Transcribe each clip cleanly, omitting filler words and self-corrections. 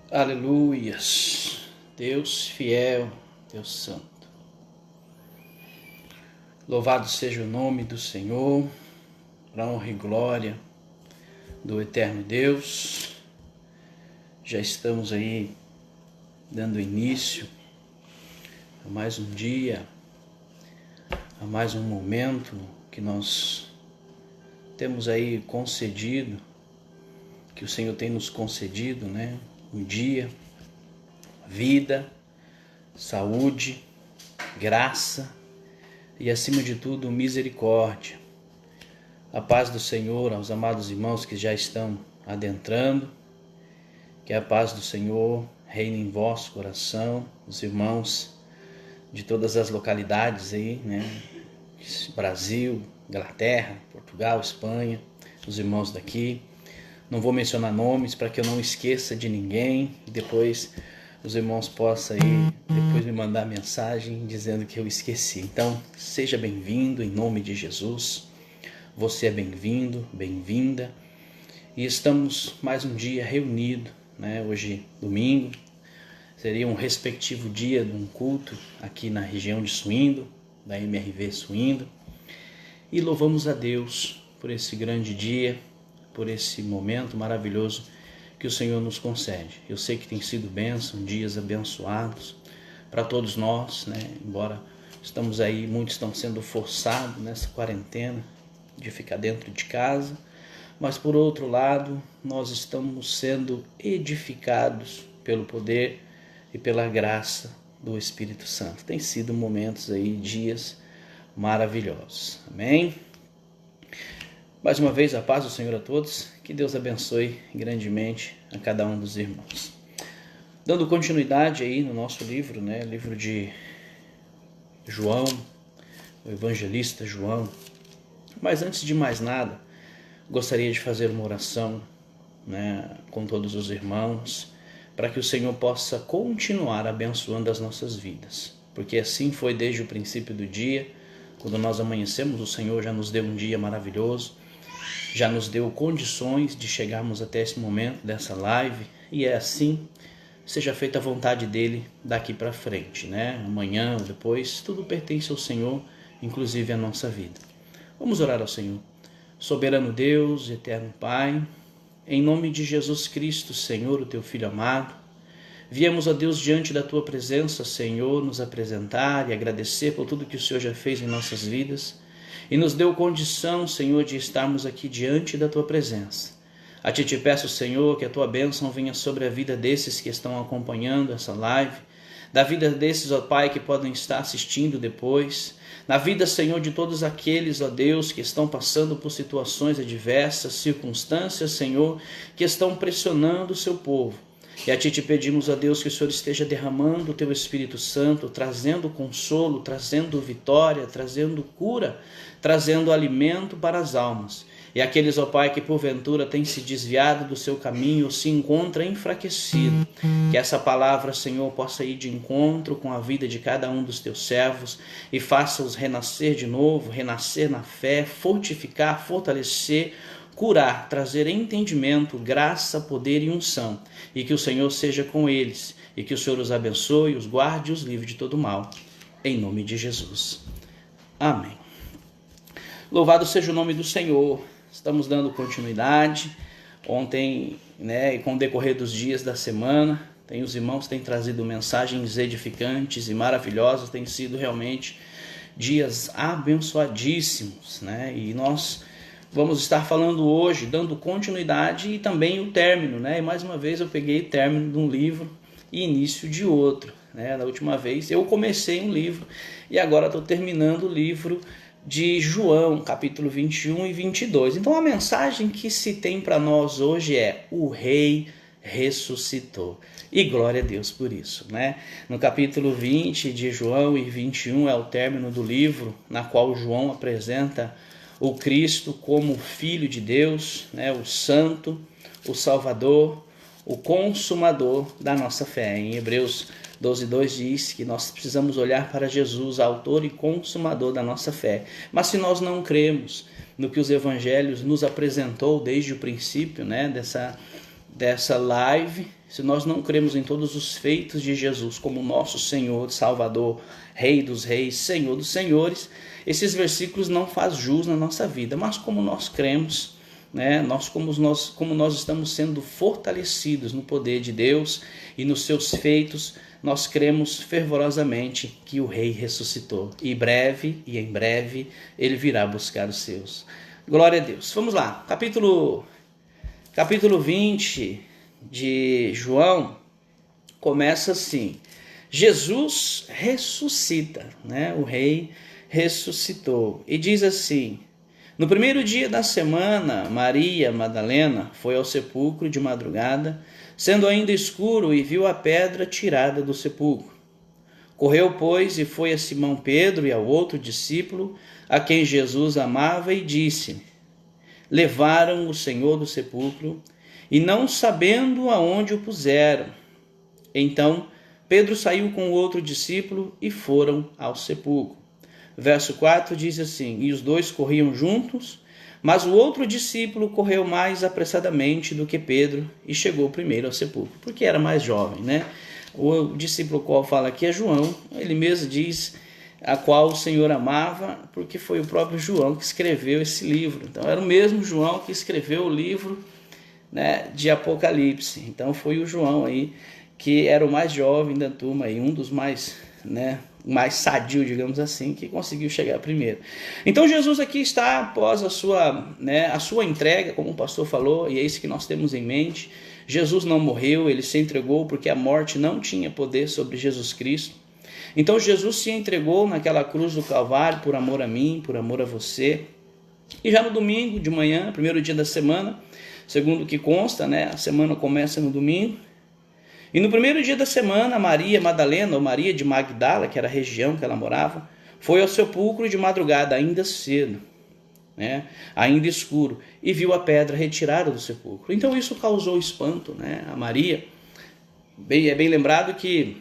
Aleluias, Deus fiel, Deus santo. Louvado seja o nome do Senhor, para honra e glória do eterno Deus. Já estamos aí dando início a mais um dia, a mais um momento que nós temos aí concedido, que o Senhor tem nos concedido, né? Um dia, vida, saúde, graça e, acima de tudo, misericórdia. A paz do Senhor aos amados irmãos que já estão adentrando, que a paz do Senhor reine em vosso coração, os irmãos de todas as localidades aí, né? Brasil, Inglaterra, Portugal, Espanha, os irmãos daqui. Não vou mencionar nomes para que eu não esqueça de ninguém e depois os irmãos possam aí depois me mandar mensagem dizendo que eu esqueci. Então, seja bem-vindo em nome de Jesus. Você é bem-vindo, bem-vinda. E estamos mais um dia reunidos, né? Hoje, domingo, seria um respectivo dia de um culto aqui na região de Suindo, da MRV Suindo. E louvamos a Deus por esse grande dia, por esse momento maravilhoso que o Senhor nos concede. Eu sei que tem sido bênção, dias abençoados para todos nós, né? Embora estamos aí, muitos estão sendo forçados nessa quarentena de ficar dentro de casa, mas por outro lado, nós estamos sendo edificados pelo poder e pela graça do Espírito Santo. Tem sido momentos aí, dias maravilhosos. Amém? Mais uma vez, a paz do Senhor a todos, que Deus abençoe grandemente a cada um dos irmãos. Dando continuidade aí no nosso livro, né, livro de João, o evangelista João. Mas antes de mais nada, gostaria de fazer uma oração, né, com todos os irmãos, para que o Senhor possa continuar abençoando as nossas vidas. Porque assim foi desde o princípio do dia, quando nós amanhecemos, o Senhor já nos deu um dia maravilhoso, já nos deu condições de chegarmos até esse momento dessa live, e é assim, seja feita a vontade dele daqui para frente, né? Amanhã ou depois, tudo pertence ao Senhor, inclusive a nossa vida. Vamos orar ao Senhor. Soberano Deus, eterno Pai, em nome de Jesus Cristo, Senhor, o teu Filho amado, viemos a Deus diante da tua presença, Senhor, nos apresentar e agradecer por tudo que o Senhor já fez em nossas vidas, e nos deu condição, Senhor, de estarmos aqui diante da tua presença. A ti te peço, Senhor, que a tua bênção venha sobre a vida desses que estão acompanhando essa live, da vida desses, ó Pai, que podem estar assistindo depois, na vida, Senhor, de todos aqueles, ó Deus, que estão passando por situações adversas, circunstâncias, Senhor, que estão pressionando o seu povo. E a ti te pedimos, ó Deus, que o Senhor esteja derramando o teu Espírito Santo, trazendo consolo, trazendo vitória, trazendo cura, trazendo alimento para as almas. E aqueles, ó Pai, que porventura têm se desviado do seu caminho, se encontram enfraquecidos, que essa palavra, Senhor, possa ir de encontro com a vida de cada um dos teus servos e faça-os renascer de novo, renascer na fé, fortificar, fortalecer, curar, trazer entendimento, graça, poder e unção, e que o Senhor seja com eles, e que o Senhor os abençoe, os guarde e os livre de todo mal, em nome de Jesus. Amém. Louvado seja o nome do Senhor. Estamos dando continuidade. Ontem, né, e com o decorrer dos dias da semana, os irmãos têm trazido mensagens edificantes e maravilhosas, tem sido realmente dias abençoadíssimos, né, e nós vamos estar falando hoje, dando continuidade e também o término, né? E mais uma vez eu peguei término de um livro e início de outro, né? Da última vez eu comecei um livro e agora estou terminando o livro de João, capítulo 21 e 22. Então a mensagem que se tem para nós hoje é: o Rei ressuscitou. E glória a Deus por isso, né? No capítulo 20 de João e 21 é o término do livro, na qual João apresenta o Cristo como o Filho de Deus, né, o Santo, o Salvador, o Consumador da nossa fé. Em Hebreus 12:2 diz que nós precisamos olhar para Jesus, autor e consumador da nossa fé. Mas se nós não cremos no que os evangelhos nos apresentou desde o princípio, né, dessa live, se nós não cremos em todos os feitos de Jesus como nosso Senhor, Salvador, Rei dos Reis, Senhor dos Senhores, esses versículos não fazem jus na nossa vida. Mas como nós cremos, né, como nós estamos sendo fortalecidos no poder de Deus e nos seus feitos, nós cremos fervorosamente que o Rei ressuscitou. E em breve, ele virá buscar os seus. Glória a Deus. Vamos lá, capítulo 20 de João começa assim: Jesus ressuscita, né? O Rei ressuscitou. E diz assim: no primeiro dia da semana, Maria Madalena foi ao sepulcro de madrugada, sendo ainda escuro, e viu a pedra tirada do sepulcro. Correu, pois, e foi a Simão Pedro e ao outro discípulo, a quem Jesus amava, e disse: levaram o Senhor do sepulcro, e não sabendo aonde o puseram. Então Pedro saiu com o outro discípulo e foram ao sepulcro. Verso 4 diz assim: e os dois corriam juntos, mas o outro discípulo correu mais apressadamente do que Pedro e chegou primeiro ao sepulcro, porque era mais jovem, né? O discípulo qual fala aqui é João, ele mesmo diz a qual o Senhor amava, porque foi o próprio João que escreveu esse livro. Então era o mesmo João que escreveu o livro, né, de Apocalipse. Então foi o João aí que era o mais jovem da turma, aí, um dos mais, né, mais sadio, digamos assim, que conseguiu chegar primeiro. Então Jesus aqui está após a sua entrega, como o pastor falou, e é isso que nós temos em mente. Jesus não morreu, ele se entregou porque a morte não tinha poder sobre Jesus Cristo. Então Jesus se entregou naquela cruz do Calvário por amor a mim, por amor a você. E já no domingo de manhã, primeiro dia da semana, segundo o que consta, né, a semana começa no domingo. E no primeiro dia da semana, Maria Madalena, ou Maria de Magdala, que era a região que ela morava, foi ao sepulcro de madrugada, ainda cedo, né, ainda escuro, e viu a pedra retirada do sepulcro. Então isso causou espanto, né, a Maria. É bem lembrado que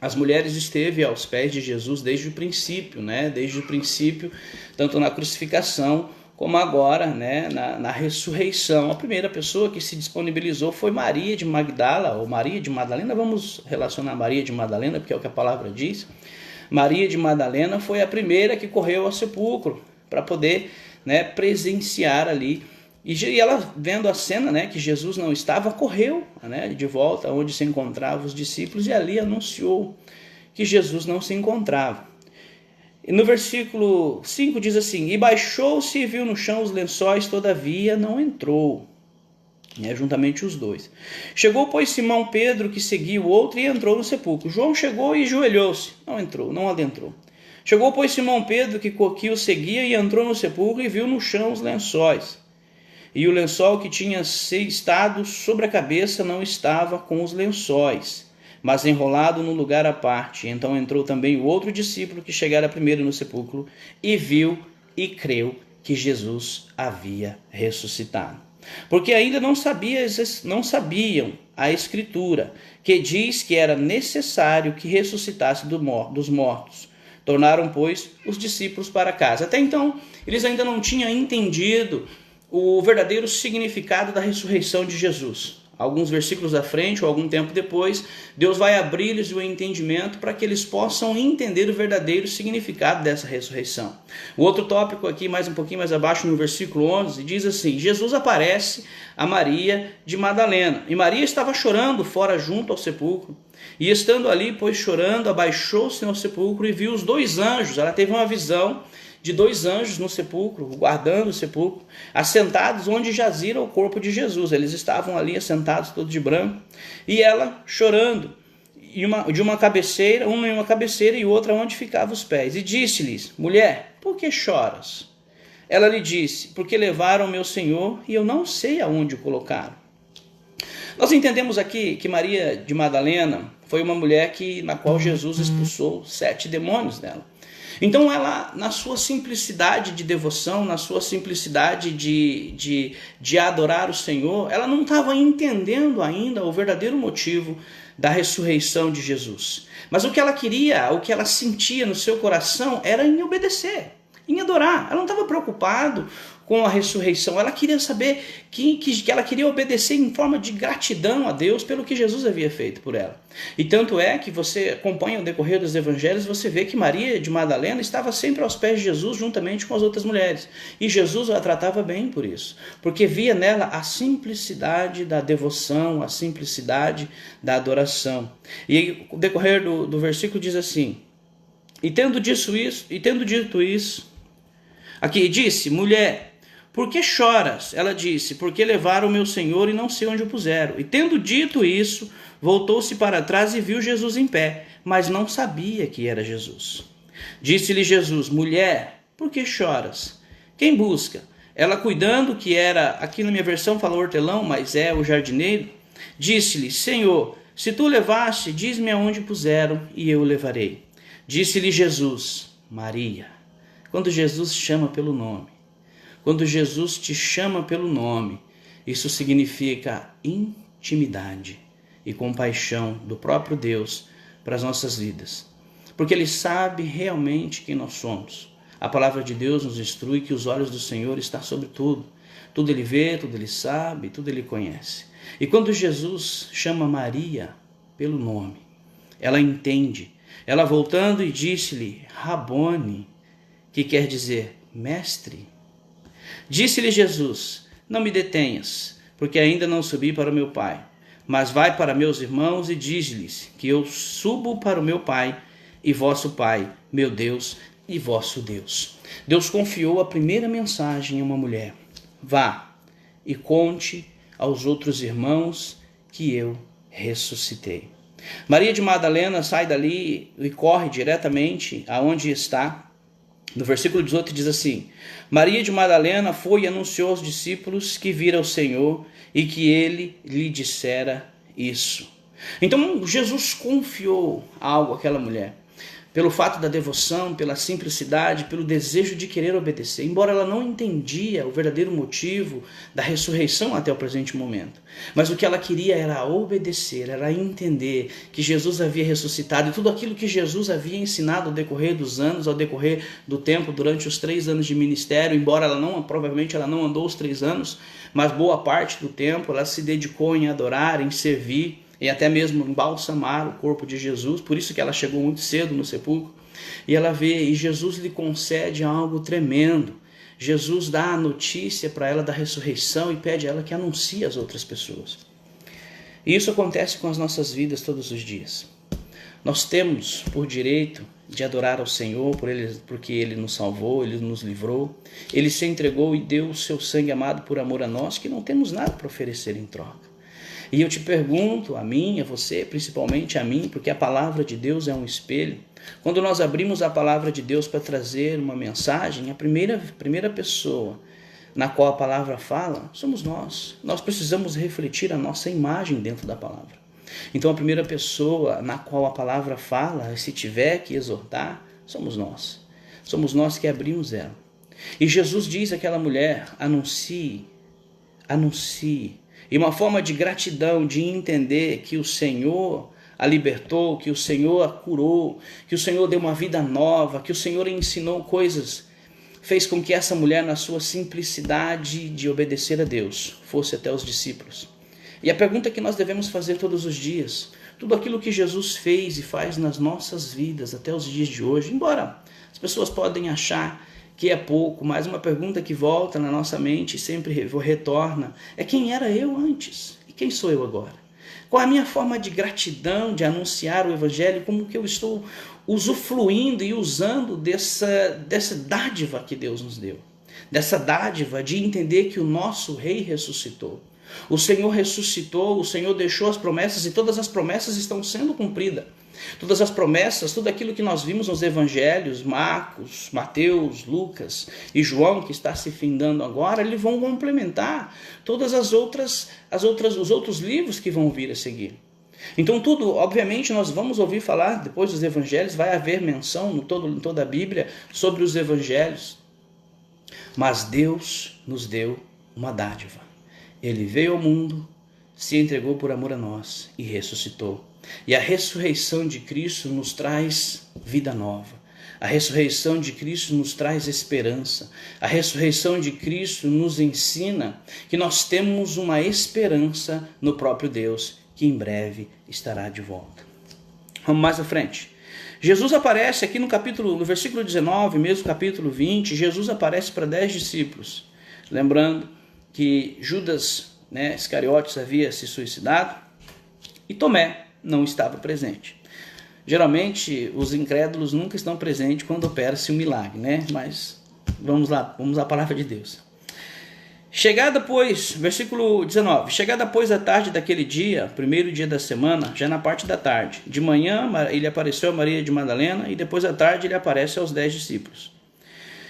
as mulheres esteve aos pés de Jesus desde o princípio, né, desde o princípio, tanto na crucificação como agora, né, na ressurreição. A primeira pessoa que se disponibilizou foi Maria de Magdala, ou Maria de Madalena. Vamos relacionar Maria de Madalena, porque é o que a palavra diz. Maria de Madalena foi a primeira que correu ao sepulcro para poder, né, presenciar ali. E ela, vendo a cena, né, que Jesus não estava, correu, né, de volta onde se encontravam os discípulos e ali anunciou que Jesus não se encontrava. E no versículo 5 diz assim: e baixou-se e viu no chão os lençóis, todavia não entrou, né, juntamente os dois. Chegou, pois, Simão Pedro, que seguia o outro, e entrou no sepulcro. João chegou e ajoelhou-se, não entrou, não adentrou. Chegou, pois, Simão Pedro, que o seguia, e entrou no sepulcro e viu no chão os lençóis. E o lençol que tinha estado sobre a cabeça não estava com os lençóis, mas enrolado num lugar à parte. Então entrou também o outro discípulo que chegara primeiro no sepulcro e viu e creu que Jesus havia ressuscitado. Porque ainda não sabiam a Escritura, que diz que era necessário que ressuscitasse dos mortos. Tornaram, pois, os discípulos para casa. Até então, eles ainda não tinham entendido o verdadeiro significado da ressurreição de Jesus. Alguns versículos à frente, ou algum tempo depois, Deus vai abrir-lhes o entendimento para que eles possam entender o verdadeiro significado dessa ressurreição. O outro tópico aqui, mais um pouquinho mais abaixo, no versículo 11, diz assim: Jesus aparece a Maria de Madalena, e Maria estava chorando fora junto ao sepulcro, e estando ali, pois chorando, abaixou-se ao sepulcro e viu os dois anjos. Ela teve uma visão de dois anjos no sepulcro, guardando o sepulcro, assentados onde jazira o corpo de Jesus. Eles estavam ali assentados todos de branco, e ela chorando, de uma cabeceira, uma em uma cabeceira e outra onde ficavam os pés. E disse-lhes: mulher, por que choras? Ela lhe disse: porque levaram meu Senhor e eu não sei aonde o colocaram. Nós entendemos aqui que Maria de Madalena foi uma mulher na qual Jesus expulsou 7 demônios dela. Então ela, na sua simplicidade de devoção, na sua simplicidade de adorar o Senhor, ela não estava entendendo ainda o verdadeiro motivo da ressurreição de Jesus. Mas o que ela queria, o que ela sentia no seu coração era em obedecer, em adorar. Ela não estava preocupada com a ressurreição. Ela queria saber que ela queria obedecer em forma de gratidão a Deus pelo que Jesus havia feito por ela. E tanto é que você acompanha o decorrer dos evangelhos, você vê que Maria de Madalena estava sempre aos pés de Jesus juntamente com as outras mulheres. E Jesus a tratava bem por isso, porque via nela a simplicidade da devoção, a simplicidade da adoração. E o decorrer do versículo diz assim: E tendo dito isso, aqui disse: mulher, por que choras? Ela disse: porque levaram o meu Senhor e não sei onde o puseram. E tendo dito isso, voltou-se para trás e viu Jesus em pé, mas não sabia que era Jesus. Disse-lhe Jesus: mulher, por que choras? Quem busca? Ela, cuidando que era, aqui na minha versão fala hortelão, mas é o jardineiro, disse-lhe: Senhor, se tu levaste, diz-me aonde puseram e eu o levarei. Disse-lhe Jesus: Maria. Quando Jesus chama pelo nome, quando Jesus te chama pelo nome, isso significa intimidade e compaixão do próprio Deus para as nossas vidas. Porque Ele sabe realmente quem nós somos. A palavra de Deus nos instrui que os olhos do Senhor estão sobre tudo. Tudo Ele vê, tudo Ele sabe, tudo Ele conhece. E quando Jesus chama Maria pelo nome, ela entende. Ela voltando e disse-lhe: Rabone, que quer dizer mestre. Disse-lhe Jesus: não me detenhas, porque ainda não subi para o meu Pai, mas vai para meus irmãos e diz-lhes que eu subo para o meu Pai e vosso Pai, meu Deus e vosso Deus. Deus confiou a primeira mensagem a uma mulher: vá e conte aos outros irmãos que eu ressuscitei. Maria de Madalena sai dali e corre diretamente aonde está. No versículo 18 diz assim: Maria de Madalena foi e anunciou aos discípulos que vira o Senhor e que ele lhe dissera isso. Então Jesus confiou algo àquela mulher, pelo fato da devoção, pela simplicidade, pelo desejo de querer obedecer, embora ela não entendia o verdadeiro motivo da ressurreição até o presente momento. Mas o que ela queria era obedecer, era entender que Jesus havia ressuscitado e tudo aquilo que Jesus havia ensinado ao decorrer dos anos, ao decorrer do tempo, durante os 3 anos de ministério, embora provavelmente ela não andou os 3 anos, mas boa parte do tempo ela se dedicou em adorar, em servir, e até mesmo embalsamar o corpo de Jesus. Por isso que ela chegou muito cedo no sepulcro. E ela vê, e Jesus lhe concede algo tremendo. Jesus dá a notícia para ela da ressurreição e pede a ela que anuncie às outras pessoas. E isso acontece com as nossas vidas todos os dias. Nós temos por direito de adorar ao Senhor porque Ele nos salvou, Ele nos livrou. Ele se entregou e deu o seu sangue amado por amor a nós, que não temos nada para oferecer em troca. E eu te pergunto, a mim, a você, principalmente a mim, porque a palavra de Deus é um espelho. Quando nós abrimos a palavra de Deus para trazer uma mensagem, a primeira pessoa na qual a palavra fala somos nós. Nós precisamos refletir a nossa imagem dentro da palavra. Então a primeira pessoa na qual a palavra fala, se tiver que exortar, somos nós. Somos nós que abrimos ela. E Jesus diz àquela mulher: anuncie. E uma forma de gratidão, de entender que o Senhor a libertou, que o Senhor a curou, que o Senhor deu uma vida nova, que o Senhor ensinou coisas, fez com que essa mulher, na sua simplicidade de obedecer a Deus, fosse até os discípulos. E a pergunta que nós devemos fazer todos os dias: tudo aquilo que Jesus fez e faz nas nossas vidas até os dias de hoje, embora as pessoas podem achar que é pouco, mas uma pergunta que volta na nossa mente e sempre retorna é: quem era eu antes e quem sou eu agora? Qual a minha forma de gratidão, de anunciar o Evangelho? Como que eu estou usufruindo e usando dessa dádiva que Deus nos deu? Dessa dádiva de entender que o nosso Rei ressuscitou. O Senhor ressuscitou, o Senhor deixou as promessas e todas as promessas estão sendo cumpridas. Todas as promessas, tudo aquilo que nós vimos nos evangelhos, Marcos, Mateus, Lucas e João, que está se findando agora, eles vão complementar todas os outros livros que vão vir a seguir. Então tudo, obviamente, nós vamos ouvir falar, depois dos evangelhos, vai haver menção em toda a Bíblia sobre os evangelhos. Mas Deus nos deu uma dádiva. Ele veio ao mundo, se entregou por amor a nós e ressuscitou. E a ressurreição de Cristo nos traz vida nova. A ressurreição de Cristo nos traz esperança. A ressurreição de Cristo nos ensina que nós temos uma esperança no próprio Deus, que em breve estará de volta. Vamos mais à frente. Jesus aparece aqui no versículo 19, mesmo capítulo 20, Jesus aparece para 10 discípulos. Lembrando que Judas, Iscariotes, havia se suicidado e Tomé não estava presente. Geralmente, os incrédulos nunca estão presentes quando opera-se um milagre, Mas vamos lá, vamos à palavra de Deus. Versículo 19. Chegada, pois, a tarde daquele dia, primeiro dia da semana, já na parte da tarde. De manhã, ele apareceu a Maria de Madalena, e depois à tarde ele aparece aos 10 discípulos.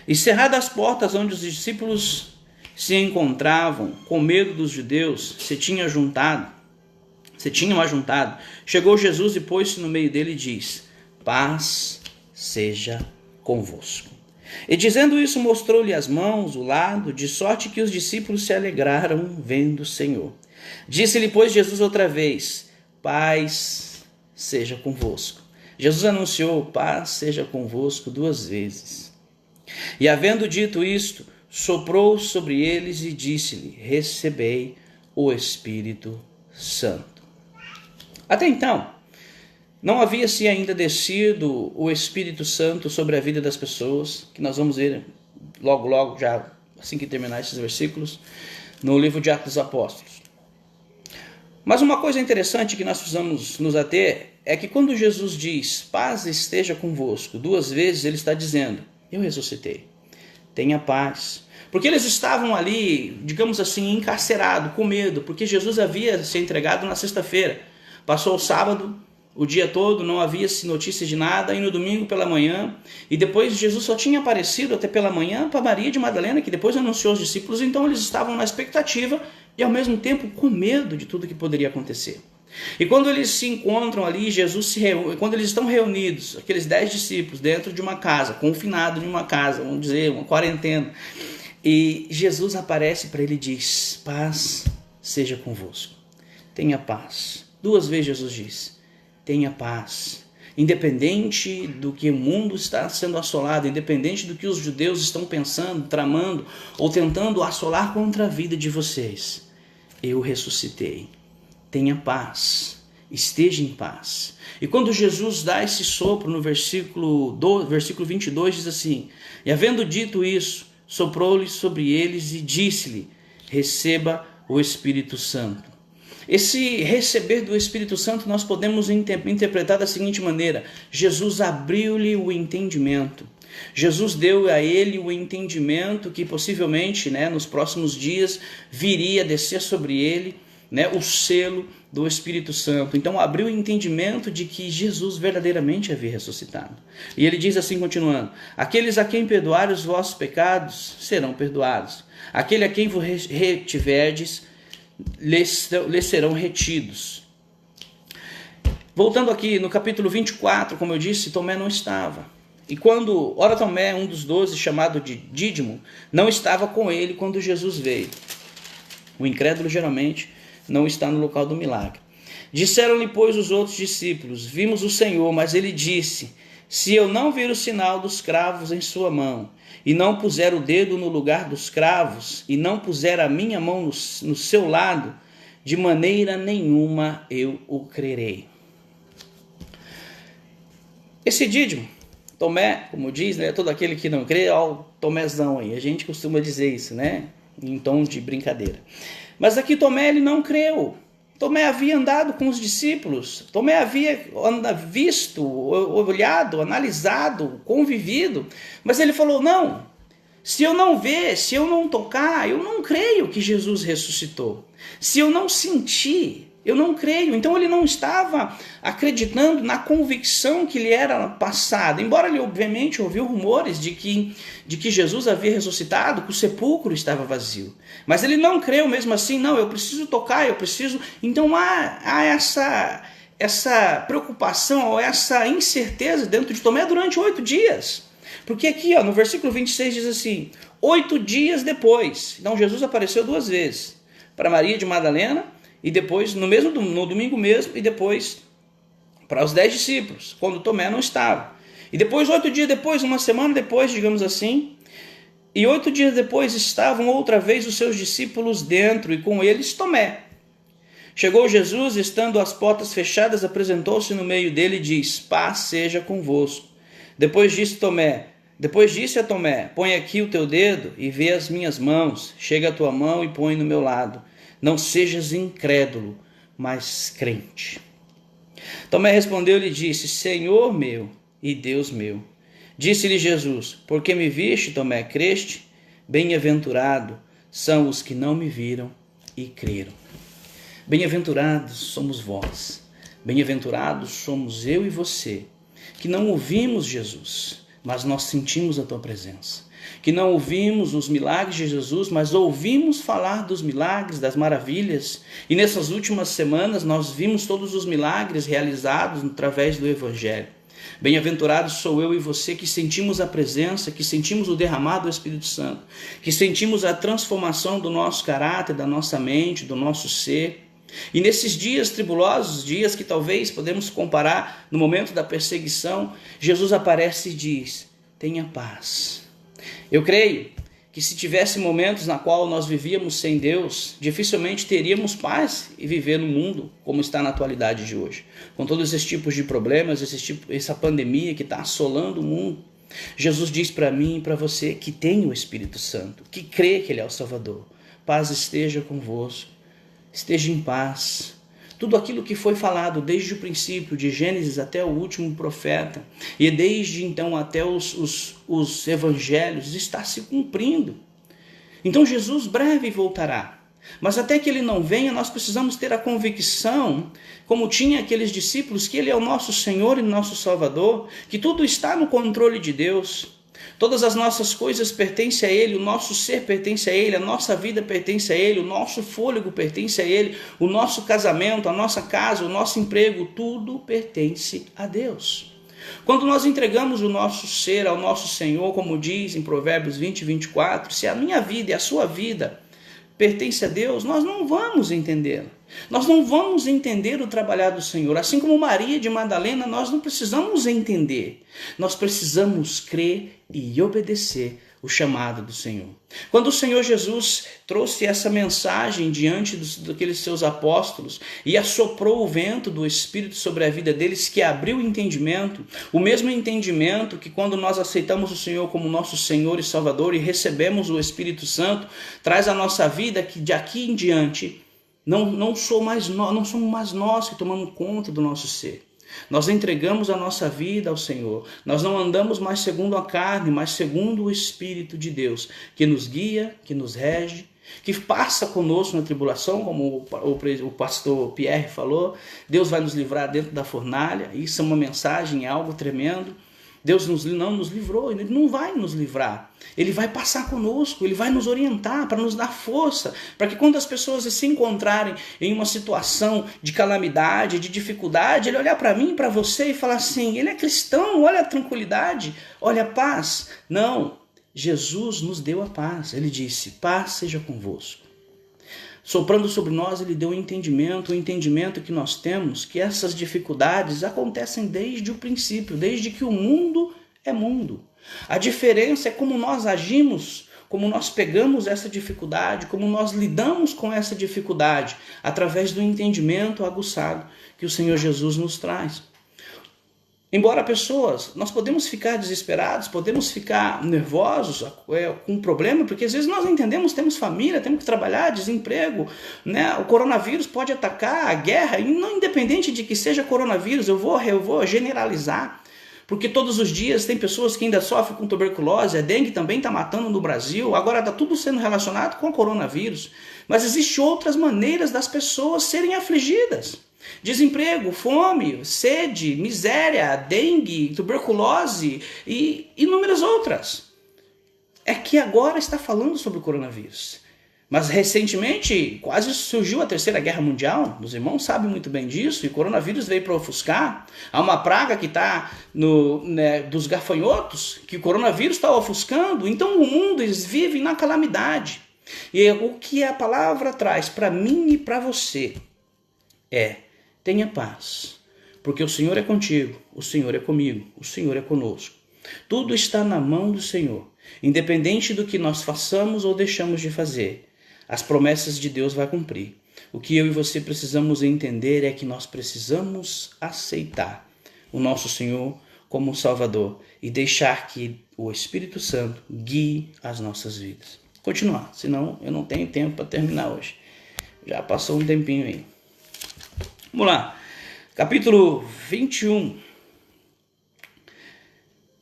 E cerradas as portas onde os discípulos se encontravam, com medo dos judeus, se tinham ajuntado, chegou Jesus e pôs-se no meio dele e diz: paz seja convosco. E dizendo isso, mostrou-lhe as mãos, o lado, de sorte que os discípulos se alegraram vendo o Senhor. Disse-lhe, pois, Jesus outra vez: paz seja convosco. Jesus anunciou: paz seja convosco 2 vezes. E havendo dito isto, soprou sobre eles e disse-lhe: recebei o Espírito Santo. Até então, não havia-se ainda descido o Espírito Santo sobre a vida das pessoas, que nós vamos ver logo, já assim que terminar esses versículos, no livro de Atos dos Apóstolos. Mas uma coisa interessante que nós precisamos nos ater é que quando Jesus diz, paz esteja convosco, 2 vezes ele está dizendo, eu ressuscitei, tenha paz. Porque eles estavam ali, digamos assim, encarcerados, com medo, porque Jesus havia se entregado na sexta-feira. Passou o sábado, o dia todo, não havia notícias de nada, e no domingo pela manhã, e depois Jesus só tinha aparecido até pela manhã para Maria de Madalena, que depois anunciou aos discípulos, então eles estavam na expectativa e ao mesmo tempo com medo de tudo que poderia acontecer. E quando eles se encontram ali, quando eles estão reunidos, aqueles 10 discípulos, dentro de uma casa, confinados em uma casa, vamos dizer, uma quarentena, e Jesus aparece para ele e diz, paz seja convosco, tenha paz. 2 vezes Jesus diz, tenha paz. Independente do que o mundo está sendo assolado, independente do que os judeus estão pensando, tramando ou tentando assolar contra a vida de vocês, eu ressuscitei. Tenha paz, esteja em paz. E quando Jesus dá esse sopro no versículo 22 diz assim, e havendo dito isso, soprou-lhe sobre eles e disse-lhe, receba o Espírito Santo. Esse receber do Espírito Santo nós podemos interpretar da seguinte maneira, Jesus abriu-lhe o entendimento. Jesus deu a ele o entendimento que possivelmente nos próximos dias viria a descer sobre ele, o selo do Espírito Santo. Então abriu o entendimento de que Jesus verdadeiramente havia ressuscitado. E ele diz assim, continuando, aqueles a quem perdoarem os vossos pecados serão perdoados. Aquele a quem vos retiverdes, lhes serão retidos. Voltando aqui no capítulo 24, como eu disse, Tomé não estava. E ora Tomé, um dos 12, chamado de Dídimo, não estava com ele quando Jesus veio. O incrédulo geralmente não está no local do milagre. Disseram-lhe, pois, os outros discípulos, vimos o Senhor, mas ele disse, se eu não vir o sinal dos cravos em sua mão, e não puser o dedo no lugar dos cravos, e não puser a minha mão no seu lado, de maneira nenhuma eu o crerei. Esse Dídimo, Tomé, como diz, todo aquele que não crê, ó, o Tomézão aí, a gente costuma dizer isso, em tom de brincadeira. Mas aqui Tomé, ele não creu. Tomé havia andado com os discípulos, Tomé havia visto, olhado, analisado, convivido, mas ele falou, não, se eu não ver, se eu não tocar, eu não creio que Jesus ressuscitou. Se eu não sentir, eu não creio. Então ele não estava acreditando na convicção que lhe era passada, embora ele obviamente ouviu rumores de que Jesus havia ressuscitado, que o sepulcro estava vazio. Mas ele não creu mesmo assim, não, eu preciso tocar, eu preciso... Então há essa preocupação, ou essa incerteza dentro de Tomé durante 8 dias. Porque aqui no versículo 26 diz assim, 8 dias depois, então Jesus apareceu 2 vezes, para Maria de Madalena, e depois, no domingo mesmo, e depois para os 10 discípulos, quando Tomé não estava. E depois, 8 dias depois, uma semana depois, digamos assim, e 8 dias depois estavam outra vez os seus discípulos dentro, e com eles Tomé. Chegou Jesus, estando as portas fechadas, apresentou-se no meio dele e diz: paz seja convosco. Depois disse a Tomé: põe aqui o teu dedo e vê as minhas mãos. Chega a tua mão e põe no meu lado. Não sejas incrédulo, mas crente. Tomé respondeu-lhe e disse: Senhor meu e Deus meu. Disse-lhe Jesus: porque me viste, Tomé, creste? Bem-aventurado são os que não me viram e creram. Bem-aventurados somos vós, bem-aventurados somos eu e você, que não ouvimos Jesus, mas nós sentimos a tua presença. Que não ouvimos os milagres de Jesus, mas ouvimos falar dos milagres, das maravilhas. E nessas últimas semanas nós vimos todos os milagres realizados através do Evangelho. Bem-aventurados sou eu e você que sentimos a presença, que sentimos o derramado do Espírito Santo, que sentimos a transformação do nosso caráter, da nossa mente, do nosso ser. E nesses dias tribulosos, dias que talvez podemos comparar no momento da perseguição, Jesus aparece e diz: tenha paz. Eu creio que se tivesse momentos na qual nós vivíamos sem Deus, dificilmente teríamos paz e viver no mundo como está na atualidade de hoje. Com todos esses tipos de problemas, essa pandemia que está assolando o mundo, Jesus diz para mim e para você que tem o Espírito Santo, que crê que Ele é o Salvador. Paz esteja convosco. Esteja em paz. Tudo aquilo que foi falado desde o princípio, de Gênesis até o último profeta, e desde então até os evangelhos, está se cumprindo. Então Jesus breve voltará. Mas até que Ele não venha, nós precisamos ter a convicção, como tinha aqueles discípulos, que Ele é o nosso Senhor e nosso Salvador, que tudo está no controle de Deus. Todas as nossas coisas pertencem a Ele, o nosso ser pertence a Ele, a nossa vida pertence a Ele, o nosso fôlego pertence a Ele, o nosso casamento, a nossa casa, o nosso emprego, tudo pertence a Deus. Quando nós entregamos o nosso ser ao nosso Senhor, como diz em Provérbios 20 e 24, se a minha vida e a sua vida pertence a Deus, nós não vamos entendê-la. Nós não vamos entender o trabalhar do Senhor. Assim como Maria de Madalena, nós não precisamos entender. Nós precisamos crer e obedecer o chamado do Senhor. Quando o Senhor Jesus trouxe essa mensagem diante daqueles seus apóstolos e assoprou o vento do Espírito sobre a vida deles, que abriu o entendimento, o mesmo entendimento que quando nós aceitamos o Senhor como nosso Senhor e Salvador e recebemos o Espírito Santo, traz à nossa vida que de aqui em diante não somos mais nós que tomamos conta do nosso ser. Nós entregamos a nossa vida ao Senhor. Nós não andamos mais segundo a carne, mas segundo o Espírito de Deus, que nos guia, que nos rege, que passa conosco na tribulação, como o pastor Pierre falou. Deus vai nos livrar dentro da fornalha. Isso é uma mensagem, é algo tremendo. Deus não nos livrou, Ele não vai nos livrar. Ele vai passar conosco, Ele vai nos orientar, para nos dar força, para que quando as pessoas se encontrarem em uma situação de calamidade, de dificuldade, Ele olhar para mim, para você e falar assim: ele é cristão, olha a tranquilidade, olha a paz. Não, Jesus nos deu a paz. Ele disse: paz seja convosco. Soprando sobre nós, Ele deu o entendimento que nós temos, que essas dificuldades acontecem desde o princípio, desde que o mundo é mundo. A diferença é como nós agimos, como nós pegamos essa dificuldade, como nós lidamos com essa dificuldade, através do entendimento aguçado que o Senhor Jesus nos traz. Embora nós podemos ficar desesperados, podemos ficar nervosos com um problema, porque às vezes nós não entendemos, temos família, temos que trabalhar, desemprego, né? O coronavírus pode atacar, a guerra, e não independente de que seja coronavírus, eu vou generalizar, porque todos os dias tem pessoas que ainda sofrem com tuberculose, a dengue também está matando no Brasil, agora está tudo sendo relacionado com o coronavírus, mas existem outras maneiras das pessoas serem afligidas. Desemprego, fome, sede, miséria, dengue, tuberculose e inúmeras outras. É que agora está falando sobre o coronavírus. Mas recentemente quase surgiu a Terceira Guerra Mundial, os irmãos sabem muito bem disso, e o coronavírus veio para ofuscar. Há uma praga que está dos gafanhotos, que o coronavírus está ofuscando, então o mundo vive na calamidade. E o que a palavra traz para mim e para você tenha paz, porque o Senhor é contigo, o Senhor é comigo, o Senhor é conosco. Tudo está na mão do Senhor, independente do que nós façamos ou deixamos de fazer. As promessas de Deus vai cumprir. O que eu e você precisamos entender é que nós precisamos aceitar o nosso Senhor como Salvador e deixar que o Espírito Santo guie as nossas vidas. Continuar, senão eu não tenho tempo para terminar hoje. Já passou um tempinho aí. Vamos lá. Capítulo 21.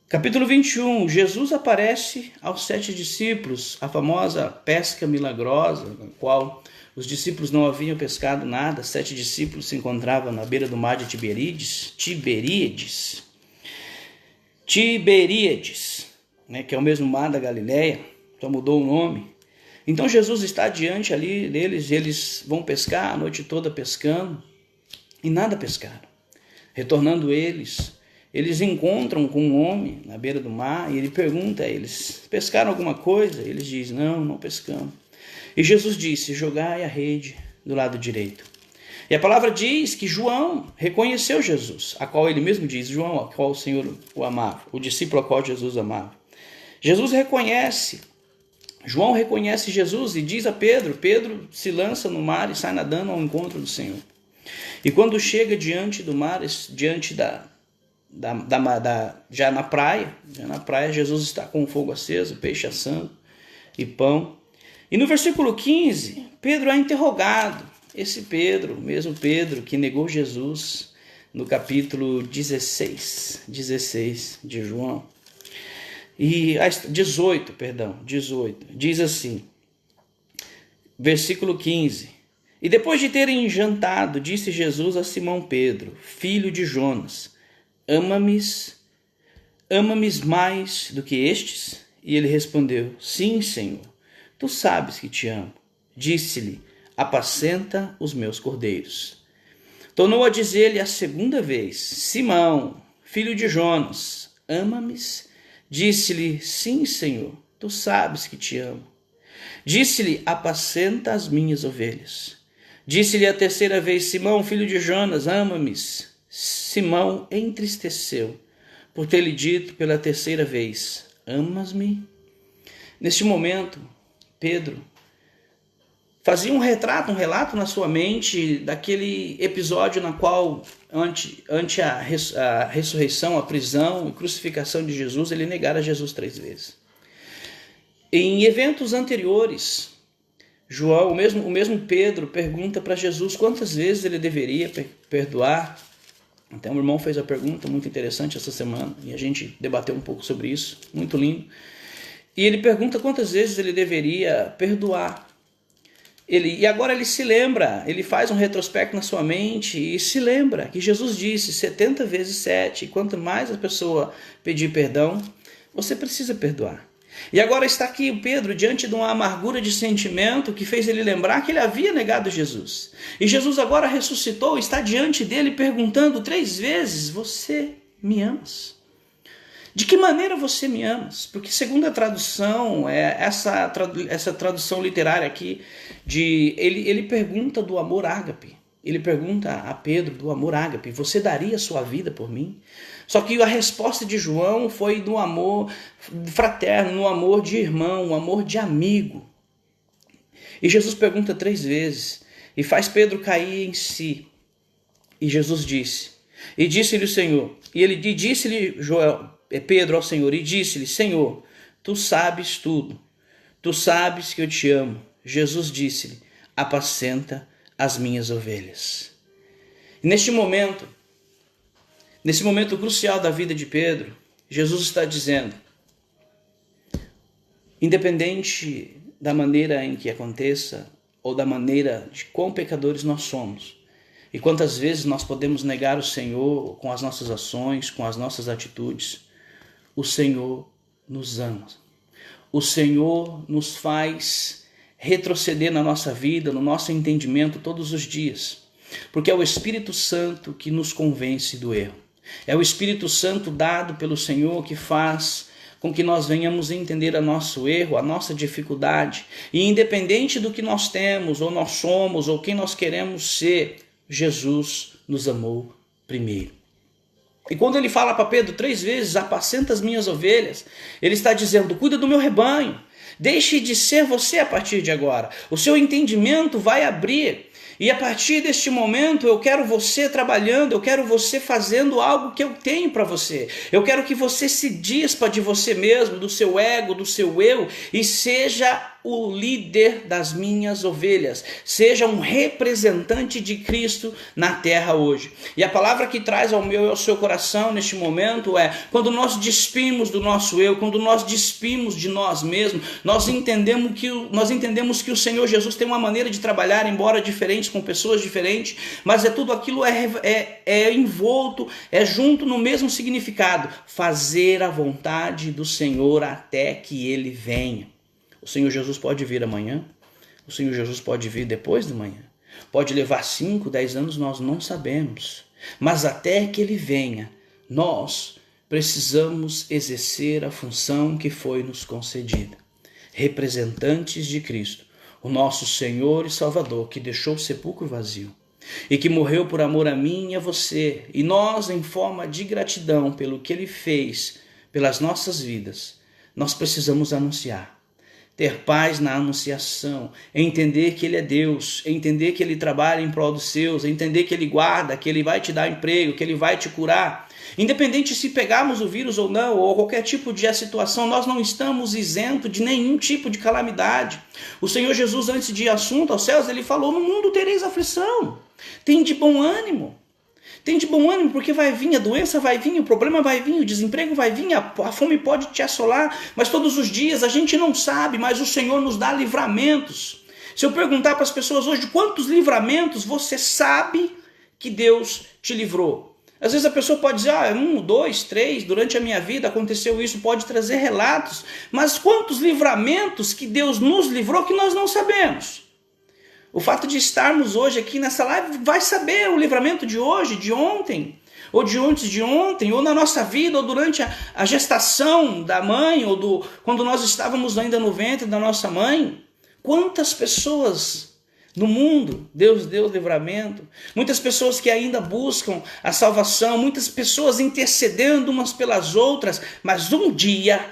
Capítulo 21. Jesus aparece aos 7 discípulos, a famosa pesca milagrosa, na qual os discípulos não haviam pescado nada. 7 discípulos se encontravam na beira do mar de Tiberíades, né, que é o mesmo mar da Galileia, então mudou o nome. Então Jesus está diante ali deles, eles vão pescar a noite toda pescando e nada pescaram. Retornando eles encontram com um homem na beira do mar e ele pergunta a eles: pescaram alguma coisa? Eles dizem: não pescamos. E Jesus disse: jogai a rede do lado direito. E a palavra diz que João reconheceu Jesus, a qual ele mesmo diz, João, a qual o Senhor o amava, o discípulo a qual Jesus amava. João reconhece Jesus e diz a Pedro se lança no mar e sai nadando ao encontro do Senhor. E quando chega diante do mar, já na praia, Jesus está com o fogo aceso, peixe assando e pão. E no versículo 15, Pedro é interrogado. Esse Pedro, mesmo Pedro que negou Jesus, no capítulo 16 de João. E 18, diz assim, versículo 15. E depois de terem jantado, disse Jesus a Simão Pedro, filho de Jonas: ama-me mais do que estes? E ele respondeu: sim, Senhor, tu sabes que te amo. Disse-lhe: apacenta os meus cordeiros. Tornou a dizer-lhe a segunda vez: Simão, filho de Jonas, ama-me? Disse-lhe: sim, Senhor, tu sabes que te amo. Disse-lhe: apacenta as minhas ovelhas. Disse-lhe a terceira vez: Simão, filho de Jonas, ama-me? Simão entristeceu por ter lhe dito pela terceira vez: amas-me? Neste momento, Pedro fazia um relato na sua mente daquele episódio na qual, ante a ressurreição, a prisão e crucificação de Jesus, ele negara Jesus 3 vezes. Em eventos anteriores, o mesmo Pedro pergunta para Jesus quantas vezes ele deveria perdoar. Até um irmão fez a pergunta muito interessante essa semana e a gente debateu um pouco sobre isso, muito lindo. E ele pergunta quantas vezes ele deveria perdoar. E agora ele se lembra, ele faz um retrospecto na sua mente e se lembra que Jesus disse 70 vezes 7, e quanto mais a pessoa pedir perdão, você precisa perdoar. E agora está aqui o Pedro diante de uma amargura de sentimento que fez ele lembrar que ele havia negado Jesus. E Jesus agora ressuscitou, está diante dele perguntando 3 vezes: você me amas? De que maneira você me amas? Porque segundo a tradução, essa tradução literária aqui, ele pergunta do amor ágape. Ele pergunta a Pedro do amor ágape: você daria sua vida por mim? Só que a resposta de João foi do amor fraterno, no amor de irmão, um amor de amigo. E Jesus pergunta 3 vezes e faz Pedro cair em si. E Jesus disse, e disse-lhe o Senhor, e ele disse-lhe Pedro ao Senhor, e disse-lhe: Senhor, tu sabes tudo, tu sabes que eu te amo. Jesus disse-lhe: apacenta as minhas ovelhas. E neste momento crucial da vida de Pedro, Jesus está dizendo, independente da maneira em que aconteça, ou da maneira de quão pecadores nós somos, e quantas vezes nós podemos negar o Senhor com as nossas ações, com as nossas atitudes, o Senhor nos ama. O Senhor nos faz retroceder na nossa vida, no nosso entendimento todos os dias, porque é o Espírito Santo que nos convence do erro. É o Espírito Santo dado pelo Senhor que faz com que nós venhamos entender o nosso erro, a nossa dificuldade. E independente do que nós temos, ou nós somos, ou quem nós queremos ser, Jesus nos amou primeiro. E quando ele fala para Pedro 3 vezes, apacenta as minhas ovelhas, ele está dizendo, cuida do meu rebanho, deixe de ser você a partir de agora. O seu entendimento vai abrir. E a partir deste momento eu quero você trabalhando, eu quero você fazendo algo que eu tenho para você. Eu quero que você se dispa de você mesmo, do seu ego, do seu eu, e seja o líder das minhas ovelhas. Seja um representante de Cristo na terra hoje. E a palavra que traz ao meu e ao seu coração neste momento é, quando nós despimos do nosso eu, quando nós despimos de nós mesmos, nós entendemos que o Senhor Jesus tem uma maneira de trabalhar, embora diferente, com pessoas diferentes, mas tudo aquilo é envolto, é junto no mesmo significado, fazer a vontade do Senhor até que Ele venha. O Senhor Jesus pode vir amanhã, o Senhor Jesus pode vir depois de manhã, pode levar 5, 10 anos, nós não sabemos, mas até que Ele venha, nós precisamos exercer a função que foi nos concedida, representantes de Cristo, o nosso Senhor e Salvador, que deixou o sepulcro vazio e que morreu por amor a mim e a você, e nós, em forma de gratidão pelo que Ele fez pelas nossas vidas, nós precisamos anunciar. Ter paz na anunciação, entender que Ele é Deus, entender que Ele trabalha em prol dos seus, entender que Ele guarda, que Ele vai te dar emprego, que Ele vai te curar. Independente se pegarmos o vírus ou não, ou qualquer tipo de situação, nós não estamos isentos de nenhum tipo de calamidade. O Senhor Jesus, antes de ir assunto aos céus, Ele falou, no mundo tereis aflição, tem de bom ânimo. Tem de bom ânimo, porque vai vir, a doença vai vir, o problema vai vir, o desemprego vai vir, a fome pode te assolar, mas todos os dias a gente não sabe, mas o Senhor nos dá livramentos. Se eu perguntar para as pessoas hoje, quantos livramentos você sabe que Deus te livrou? Às vezes a pessoa pode dizer, 1, 2, 3, durante a minha vida aconteceu isso, pode trazer relatos, mas quantos livramentos que Deus nos livrou que nós não sabemos? O fato de estarmos hoje aqui nessa live vai saber o livramento de hoje, de ontem, ou de antes de ontem, ou na nossa vida, ou durante a gestação da mãe, ou quando nós estávamos ainda no ventre da nossa mãe. Quantas pessoas no mundo Deus deu livramento, muitas pessoas que ainda buscam a salvação, muitas pessoas intercedendo umas pelas outras, mas um dia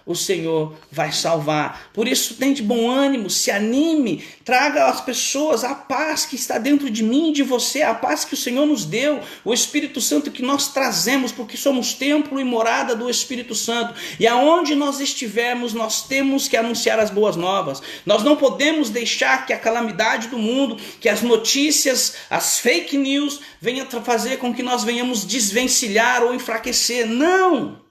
o Senhor vai salvar. Por isso, tenha de bom ânimo, se anime, traga às pessoas a paz que está dentro de mim e de você, a paz que o Senhor nos deu, o Espírito Santo que nós trazemos, porque somos templo e morada do Espírito Santo. E aonde nós estivermos, nós temos que anunciar as boas novas. Nós não podemos deixar que a calamidade do mundo, que as notícias, as fake news, venham fazer com que nós venhamos desvencilhar ou enfraquecer. Não!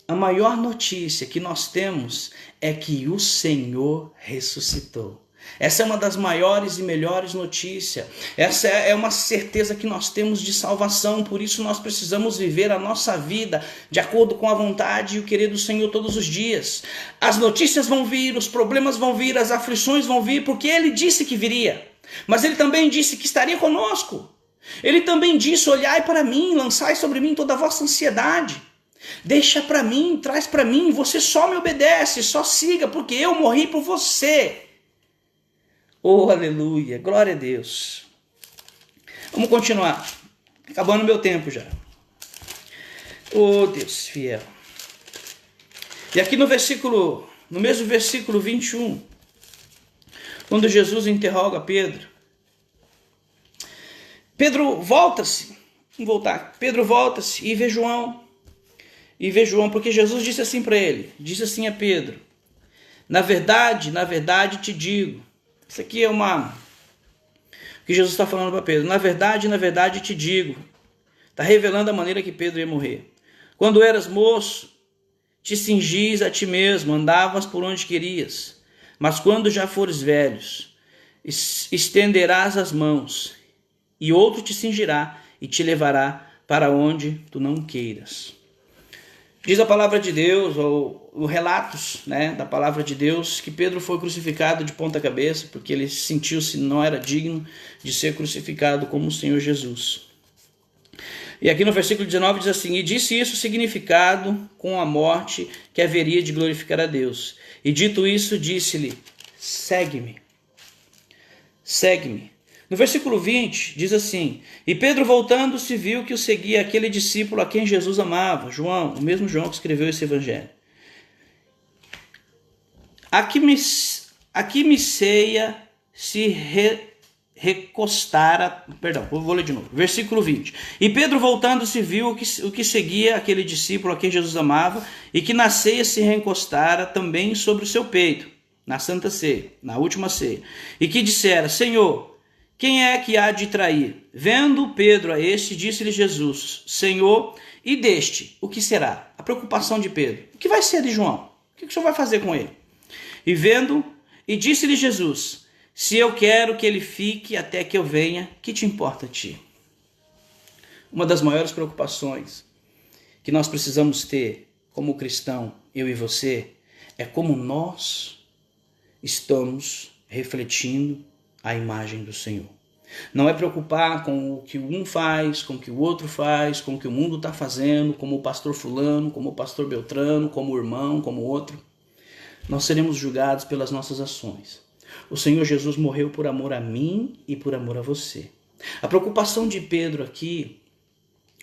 A maior notícia que nós temos é que o Senhor ressuscitou. Essa é uma das maiores e melhores notícias. Essa é uma certeza que nós temos de salvação. Por isso nós precisamos viver a nossa vida de acordo com a vontade e o querer do Senhor todos os dias. As notícias vão vir, os problemas vão vir, as aflições vão vir, porque Ele disse que viria. Mas Ele também disse que estaria conosco. Ele também disse, olhai para mim, lançai sobre mim toda a vossa ansiedade. Deixa para mim, traz para mim, você só me obedece, só siga, porque eu morri por você. Oh, aleluia, glória a Deus. Vamos continuar, acabando meu tempo já. Oh, Deus fiel. E aqui no mesmo versículo 21, quando Jesus interroga Pedro, Pedro volta-se e vê João, porque Jesus disse assim para ele, disse assim a Pedro, na verdade te digo, isso aqui é o que Jesus está falando para Pedro, na verdade te digo, está revelando a maneira que Pedro ia morrer. Quando eras moço, te cingis a ti mesmo, andavas por onde querias, mas quando já fores velhos, estenderás as mãos, e outro te cingirá e te levará para onde tu não queiras. Diz a palavra de Deus, ou relatos, da palavra de Deus, que Pedro foi crucificado de ponta cabeça, porque ele sentiu-se não era digno de ser crucificado como o Senhor Jesus. E aqui no versículo 19 diz assim, e disse isso significado com a morte que haveria de glorificar a Deus. E dito isso, disse-lhe, segue-me. No versículo 20 diz assim: e Pedro voltando-se viu que o seguia aquele discípulo a quem Jesus amava, João, o mesmo João que escreveu esse evangelho. Aqui me ceia se recostara, perdão, vou ler de novo, versículo 20. E Pedro voltando-se viu o que seguia aquele discípulo a quem Jesus amava, e que na ceia se recostara também sobre o seu peito, na santa ceia, na última ceia, e que dissera: Senhor, quem é que há de trair? Vendo Pedro a este, disse-lhe Jesus: Senhor, e deste, o que será? A preocupação de Pedro: o que vai ser de João? O que o Senhor vai fazer com ele? E disse-lhe Jesus: se eu quero que ele fique até que eu venha, que te importa a ti? Uma das maiores preocupações que nós precisamos ter como cristão, eu e você, é como nós estamos refletindo a imagem do Senhor. Não é preocupar com o que um faz, com o que o outro faz, com o que o mundo está fazendo, como o pastor fulano, como o pastor Beltrano, como o irmão, como o outro. Nós seremos julgados pelas nossas ações. O Senhor Jesus morreu por amor a mim e por amor a você. A preocupação de Pedro aqui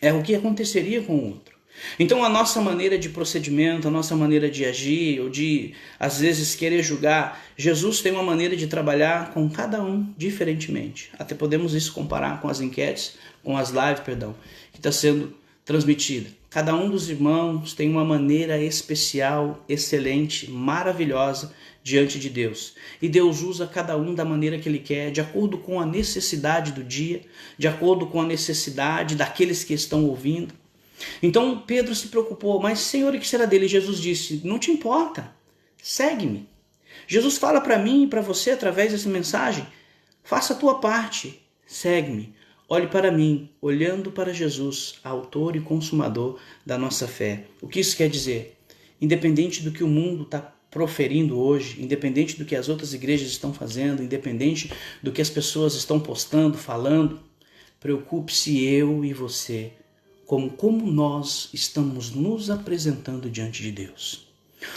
é o que aconteceria com o outro. Então a nossa maneira de procedimento, a nossa maneira de agir, ou de às vezes querer julgar, Jesus tem uma maneira de trabalhar com cada um diferentemente. Até podemos isso comparar com as enquetes, com as lives, que está sendo transmitida. Cada um dos irmãos tem uma maneira especial, excelente, maravilhosa diante de Deus. E Deus usa cada um da maneira que Ele quer, de acordo com a necessidade do dia, de acordo com a necessidade daqueles que estão ouvindo. Então Pedro se preocupou: mas Senhor, o que será dele? Jesus disse: não te importa, segue-me. Jesus fala para mim e para você através dessa mensagem: faça a tua parte, segue-me. Olhe para mim, olhando para Jesus, autor e consumador da nossa fé. O que isso quer dizer? Independente do que o mundo está proferindo hoje, independente do que as outras igrejas estão fazendo, independente do que as pessoas estão postando, falando, preocupe-se eu e você, como nós estamos nos apresentando diante de Deus.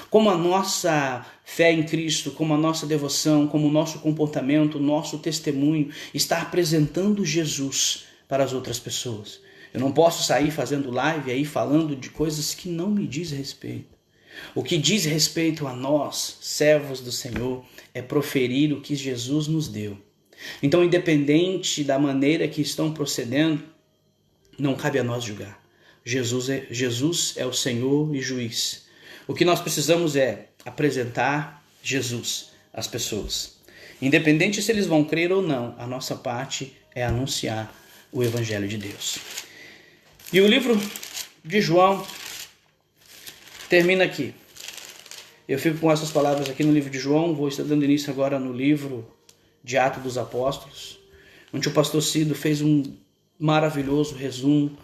Como a nossa fé em Cristo, como a nossa devoção, como o nosso comportamento, o nosso testemunho está apresentando Jesus para as outras pessoas. Eu não posso sair fazendo live aí falando de coisas que não me diz respeito. O que diz respeito a nós, servos do Senhor, é proferir o que Jesus nos deu. Então, independente da maneira que estão procedendo, não cabe a nós julgar. Jesus é o Senhor e juiz. O que nós precisamos é apresentar Jesus às pessoas. Independente se eles vão crer ou não, a nossa parte é anunciar o Evangelho de Deus. E o livro de João termina aqui. Eu fico com essas palavras aqui no livro de João, vou estar dando início agora no livro de Atos dos Apóstolos, onde o pastor Cido fez um maravilhoso resumo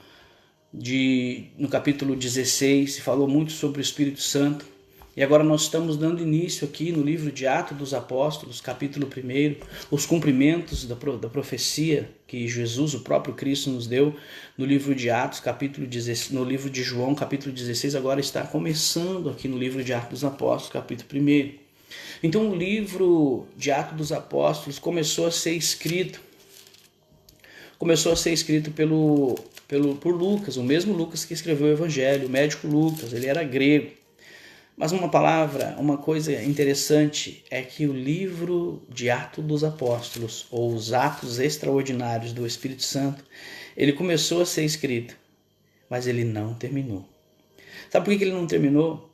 no capítulo 16, falou muito sobre o Espírito Santo. E agora nós estamos dando início aqui no livro de Atos dos Apóstolos, capítulo 1, os cumprimentos da profecia que Jesus, o próprio Cristo, nos deu no livro de Atos, capítulo 16, no livro de João, capítulo 16, agora está começando aqui no livro de Atos dos Apóstolos, capítulo 1. Então o livro de Atos dos Apóstolos começou a ser escrito por Lucas, o mesmo Lucas que escreveu o Evangelho, o médico Lucas, ele era grego. Mas uma coisa interessante é que o livro de Atos dos Apóstolos, ou os Atos Extraordinários do Espírito Santo, ele começou a ser escrito, mas ele não terminou. Sabe por que ele não terminou?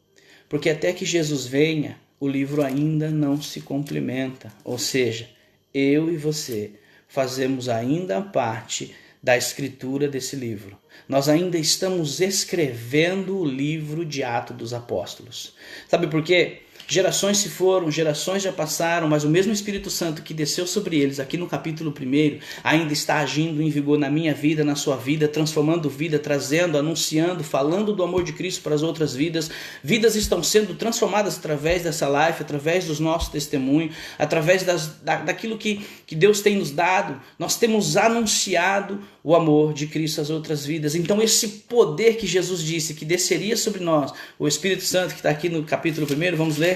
Porque até que Jesus venha, o livro ainda não se complementa. Ou seja, eu e você fazemos ainda parte da escritura desse livro. Nós ainda estamos escrevendo o livro de Atos dos Apóstolos. Sabe por quê? Gerações se foram, gerações já passaram, mas o mesmo Espírito Santo que desceu sobre eles aqui no capítulo 1 ainda está agindo em vigor na minha vida, na sua vida, transformando vida, trazendo, anunciando, falando do amor de Cristo para as outras vidas. Vidas estão sendo transformadas através dessa live, através dos nossos testemunhos, através daquilo que Deus tem nos dado. Nós temos anunciado o amor de Cristo às outras vidas. Então esse poder que Jesus disse que desceria sobre nós, o Espírito Santo que está aqui no capítulo 1, vamos ler?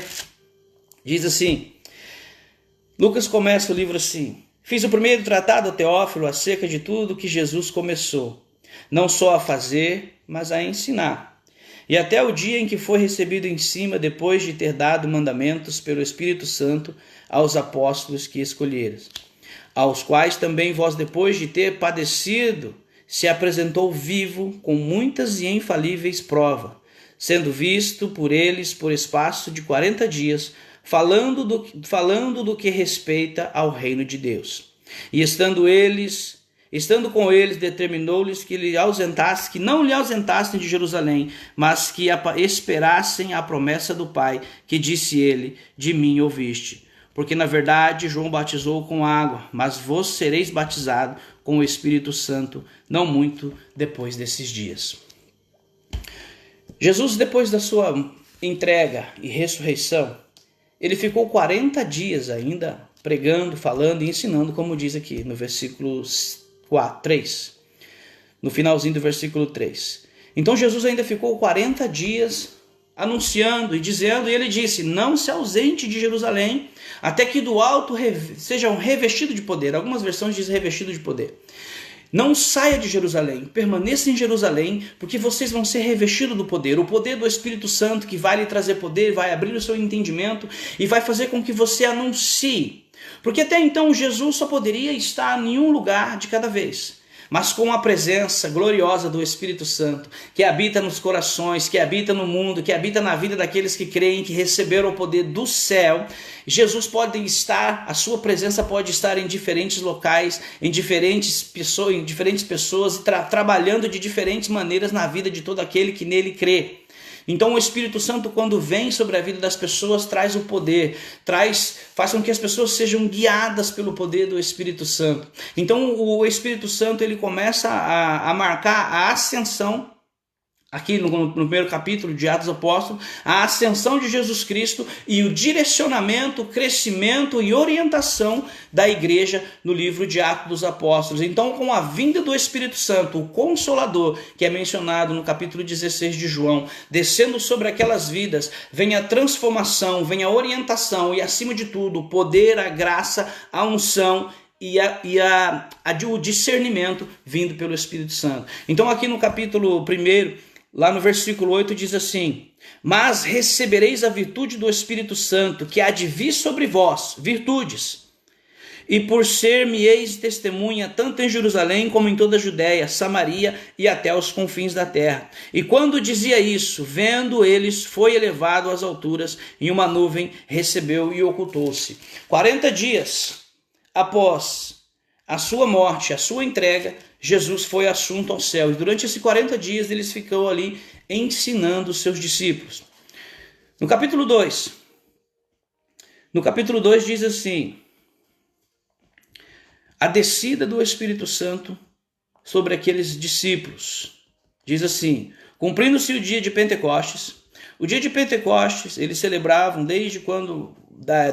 Diz assim, Lucas começa o livro assim: Fiz o primeiro tratado, Teófilo, acerca de tudo que Jesus começou, não só a fazer, mas a ensinar. E até o dia em que foi recebido em cima, depois de ter dado mandamentos pelo Espírito Santo aos apóstolos que escolheras, aos quais também vós, depois de ter padecido, se apresentou vivo com muitas e infalíveis provas, sendo visto por eles por espaço de 40 dias, falando do que respeita ao reino de Deus. E estando com eles, determinou-lhes que não lhe ausentassem de Jerusalém, mas que esperassem a promessa do Pai, que disse ele: de mim ouviste. Porque na verdade João batizou com água, mas vós sereis batizados com o Espírito Santo, não muito depois desses dias. Jesus, depois da sua entrega e ressurreição, ele ficou 40 dias ainda pregando, falando e ensinando, como diz aqui no versículo 3, no finalzinho do versículo 3. Então Jesus ainda ficou 40 dias anunciando e dizendo, e ele disse: não se ausente de Jerusalém, até que do alto sejam revestidos de poder. Algumas versões dizem revestido de poder. Não saia de Jerusalém, permaneça em Jerusalém, porque vocês vão ser revestidos do poder. O poder do Espírito Santo, que vai lhe trazer poder, vai abrir o seu entendimento e vai fazer com que você anuncie. Porque até então Jesus só poderia estar em um lugar de cada vez. Mas com a presença gloriosa do Espírito Santo, que habita nos corações, que habita no mundo, que habita na vida daqueles que creem, que receberam o poder do céu, Jesus pode estar, a sua presença pode estar em diferentes locais, em diferentes pessoas e trabalhando de diferentes maneiras na vida de todo aquele que nele crê. Então o Espírito Santo, quando vem sobre a vida das pessoas, traz o poder, faz com que as pessoas sejam guiadas pelo poder do Espírito Santo. Então o Espírito Santo ele começa a marcar a ascensão, aqui no primeiro capítulo de Atos dos Apóstolos, a ascensão de Jesus Cristo e o direcionamento, crescimento e orientação da igreja no livro de Atos dos Apóstolos. Então, com a vinda do Espírito Santo, o Consolador, que é mencionado no capítulo 16 de João, descendo sobre aquelas vidas, vem a transformação, vem a orientação e, acima de tudo, o poder, a graça, a unção o discernimento vindo pelo Espírito Santo. Então, aqui no capítulo 1, lá no versículo 8 diz assim: mas recebereis a virtude do Espírito Santo, que há de vir sobre vós, virtudes, e por ser-me-eis testemunha, tanto em Jerusalém como em toda a Judéia, Samaria e até os confins da terra. E quando dizia isso, vendo eles, foi elevado às alturas, em uma nuvem recebeu e ocultou-se. 40 dias após a sua morte, a sua entrega, Jesus foi assunto ao céu. E durante esses 40 dias eles ficou ali ensinando os seus discípulos. No capítulo 2 diz assim: a descida do Espírito Santo sobre aqueles discípulos. Diz assim: cumprindo-se o dia de Pentecostes. O dia de Pentecostes eles celebravam desde quando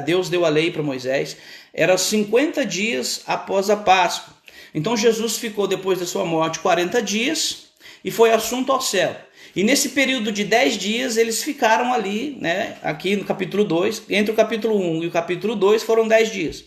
Deus deu a lei para Moisés. Era 50 dias após a Páscoa. Então Jesus ficou, depois da sua morte, 40 dias e foi assunto ao céu. E nesse período de 10 dias eles ficaram ali, aqui no capítulo 2, entre o capítulo 1 e o capítulo 2 foram 10 dias.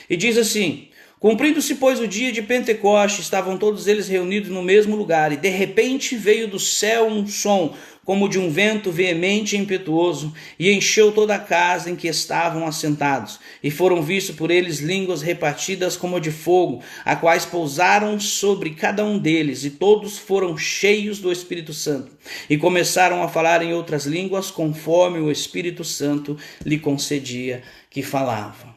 E diz assim: cumprindo-se, pois, o dia de Pentecostes, estavam todos eles reunidos no mesmo lugar, e de repente veio do céu um som, como de um vento veemente e impetuoso, e encheu toda a casa em que estavam assentados. E foram vistos por eles línguas repartidas como de fogo, a quais pousaram sobre cada um deles, e todos foram cheios do Espírito Santo, e começaram a falar em outras línguas, conforme o Espírito Santo lhe concedia que falavam.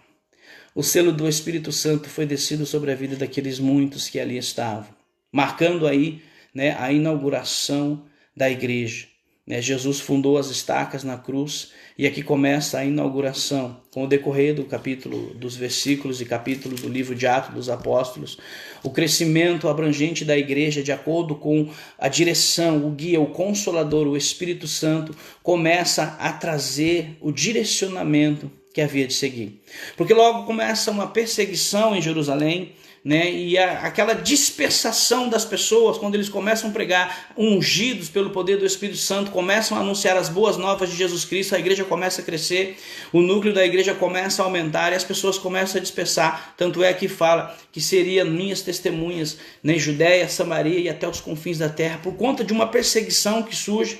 O selo do Espírito Santo foi descido sobre a vida daqueles muitos que ali estavam, marcando aí a inauguração da igreja. Jesus fundou as estacas na cruz e aqui começa a inauguração. Com o decorrer do capítulo, dos versículos e capítulos do livro de Atos dos Apóstolos, o crescimento abrangente da igreja, de acordo com a direção, o guia, o Consolador, o Espírito Santo, começa a trazer o direcionamento que havia de seguir. Porque logo começa uma perseguição em Jerusalém, né? E aquela dispersação das pessoas, quando eles começam a pregar, ungidos pelo poder do Espírito Santo, começam a anunciar as boas novas de Jesus Cristo, a igreja começa a crescer, o núcleo da igreja começa a aumentar e as pessoas começam a dispersar. Tanto é que fala que seriam minhas testemunhas na Judéia, Samaria e até os confins da terra, por conta de uma perseguição que surge.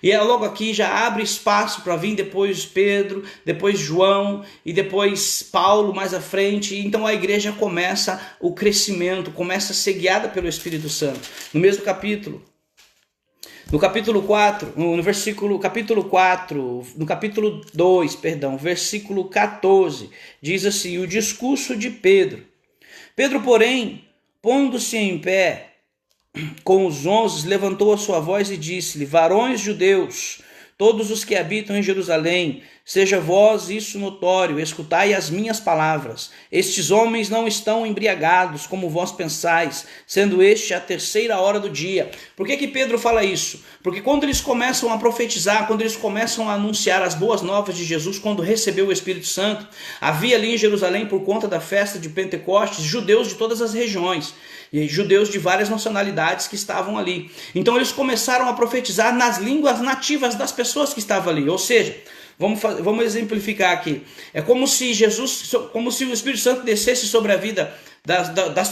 E logo aqui já abre espaço para vir depois Pedro, depois João e depois Paulo mais à frente. Então a igreja começa o crescimento, começa a ser guiada pelo Espírito Santo. No mesmo capítulo, no capítulo 2, versículo 14, diz assim, o discurso de Pedro. Pedro, porém, pondo-se em pé, com os 11, levantou a sua voz e disse-lhe, varões judeus, todos os que habitam em Jerusalém, seja vós isso notório, escutai as minhas palavras. Estes homens não estão embriagados, como vós pensais, sendo este a 3ª hora do dia. Por que Pedro fala isso? Porque quando eles começam a profetizar, quando eles começam a anunciar as boas novas de Jesus, quando recebeu o Espírito Santo, havia ali em Jerusalém, por conta da festa de Pentecostes, judeus de todas as regiões, e judeus de várias nacionalidades que estavam ali. Então eles começaram a profetizar nas línguas nativas das pessoas que estavam ali, ou seja, vamos exemplificar aqui. É como se o Espírito Santo descesse sobre a vida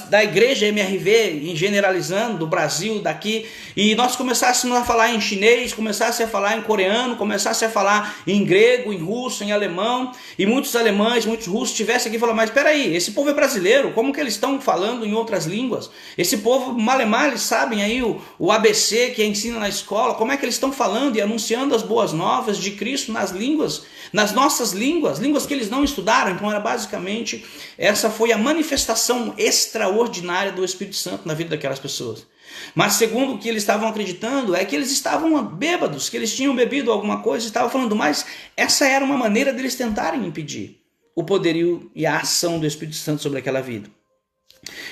da igreja MRV, generalizando, do Brasil, daqui, e nós começássemos a falar em chinês, começássemos a falar em coreano, começássemos a falar em grego, em russo, em alemão, e muitos alemães, muitos russos tivessem aqui e falaram, mas espera aí, esse povo é brasileiro, como que eles estão falando em outras línguas? Esse povo, malemar, eles sabem aí o ABC que ensina na escola, como é que eles estão falando e anunciando as boas novas de Cristo nas línguas, nas nossas línguas que eles não estudaram? Então era basicamente, essa foi a manifestação extraordinária do Espírito Santo na vida daquelas pessoas. Mas segundo o que eles estavam acreditando, é que eles estavam bêbados, que eles tinham bebido alguma coisa e estavam falando, mas essa era uma maneira deles tentarem impedir o poderio e a ação do Espírito Santo sobre aquela vida.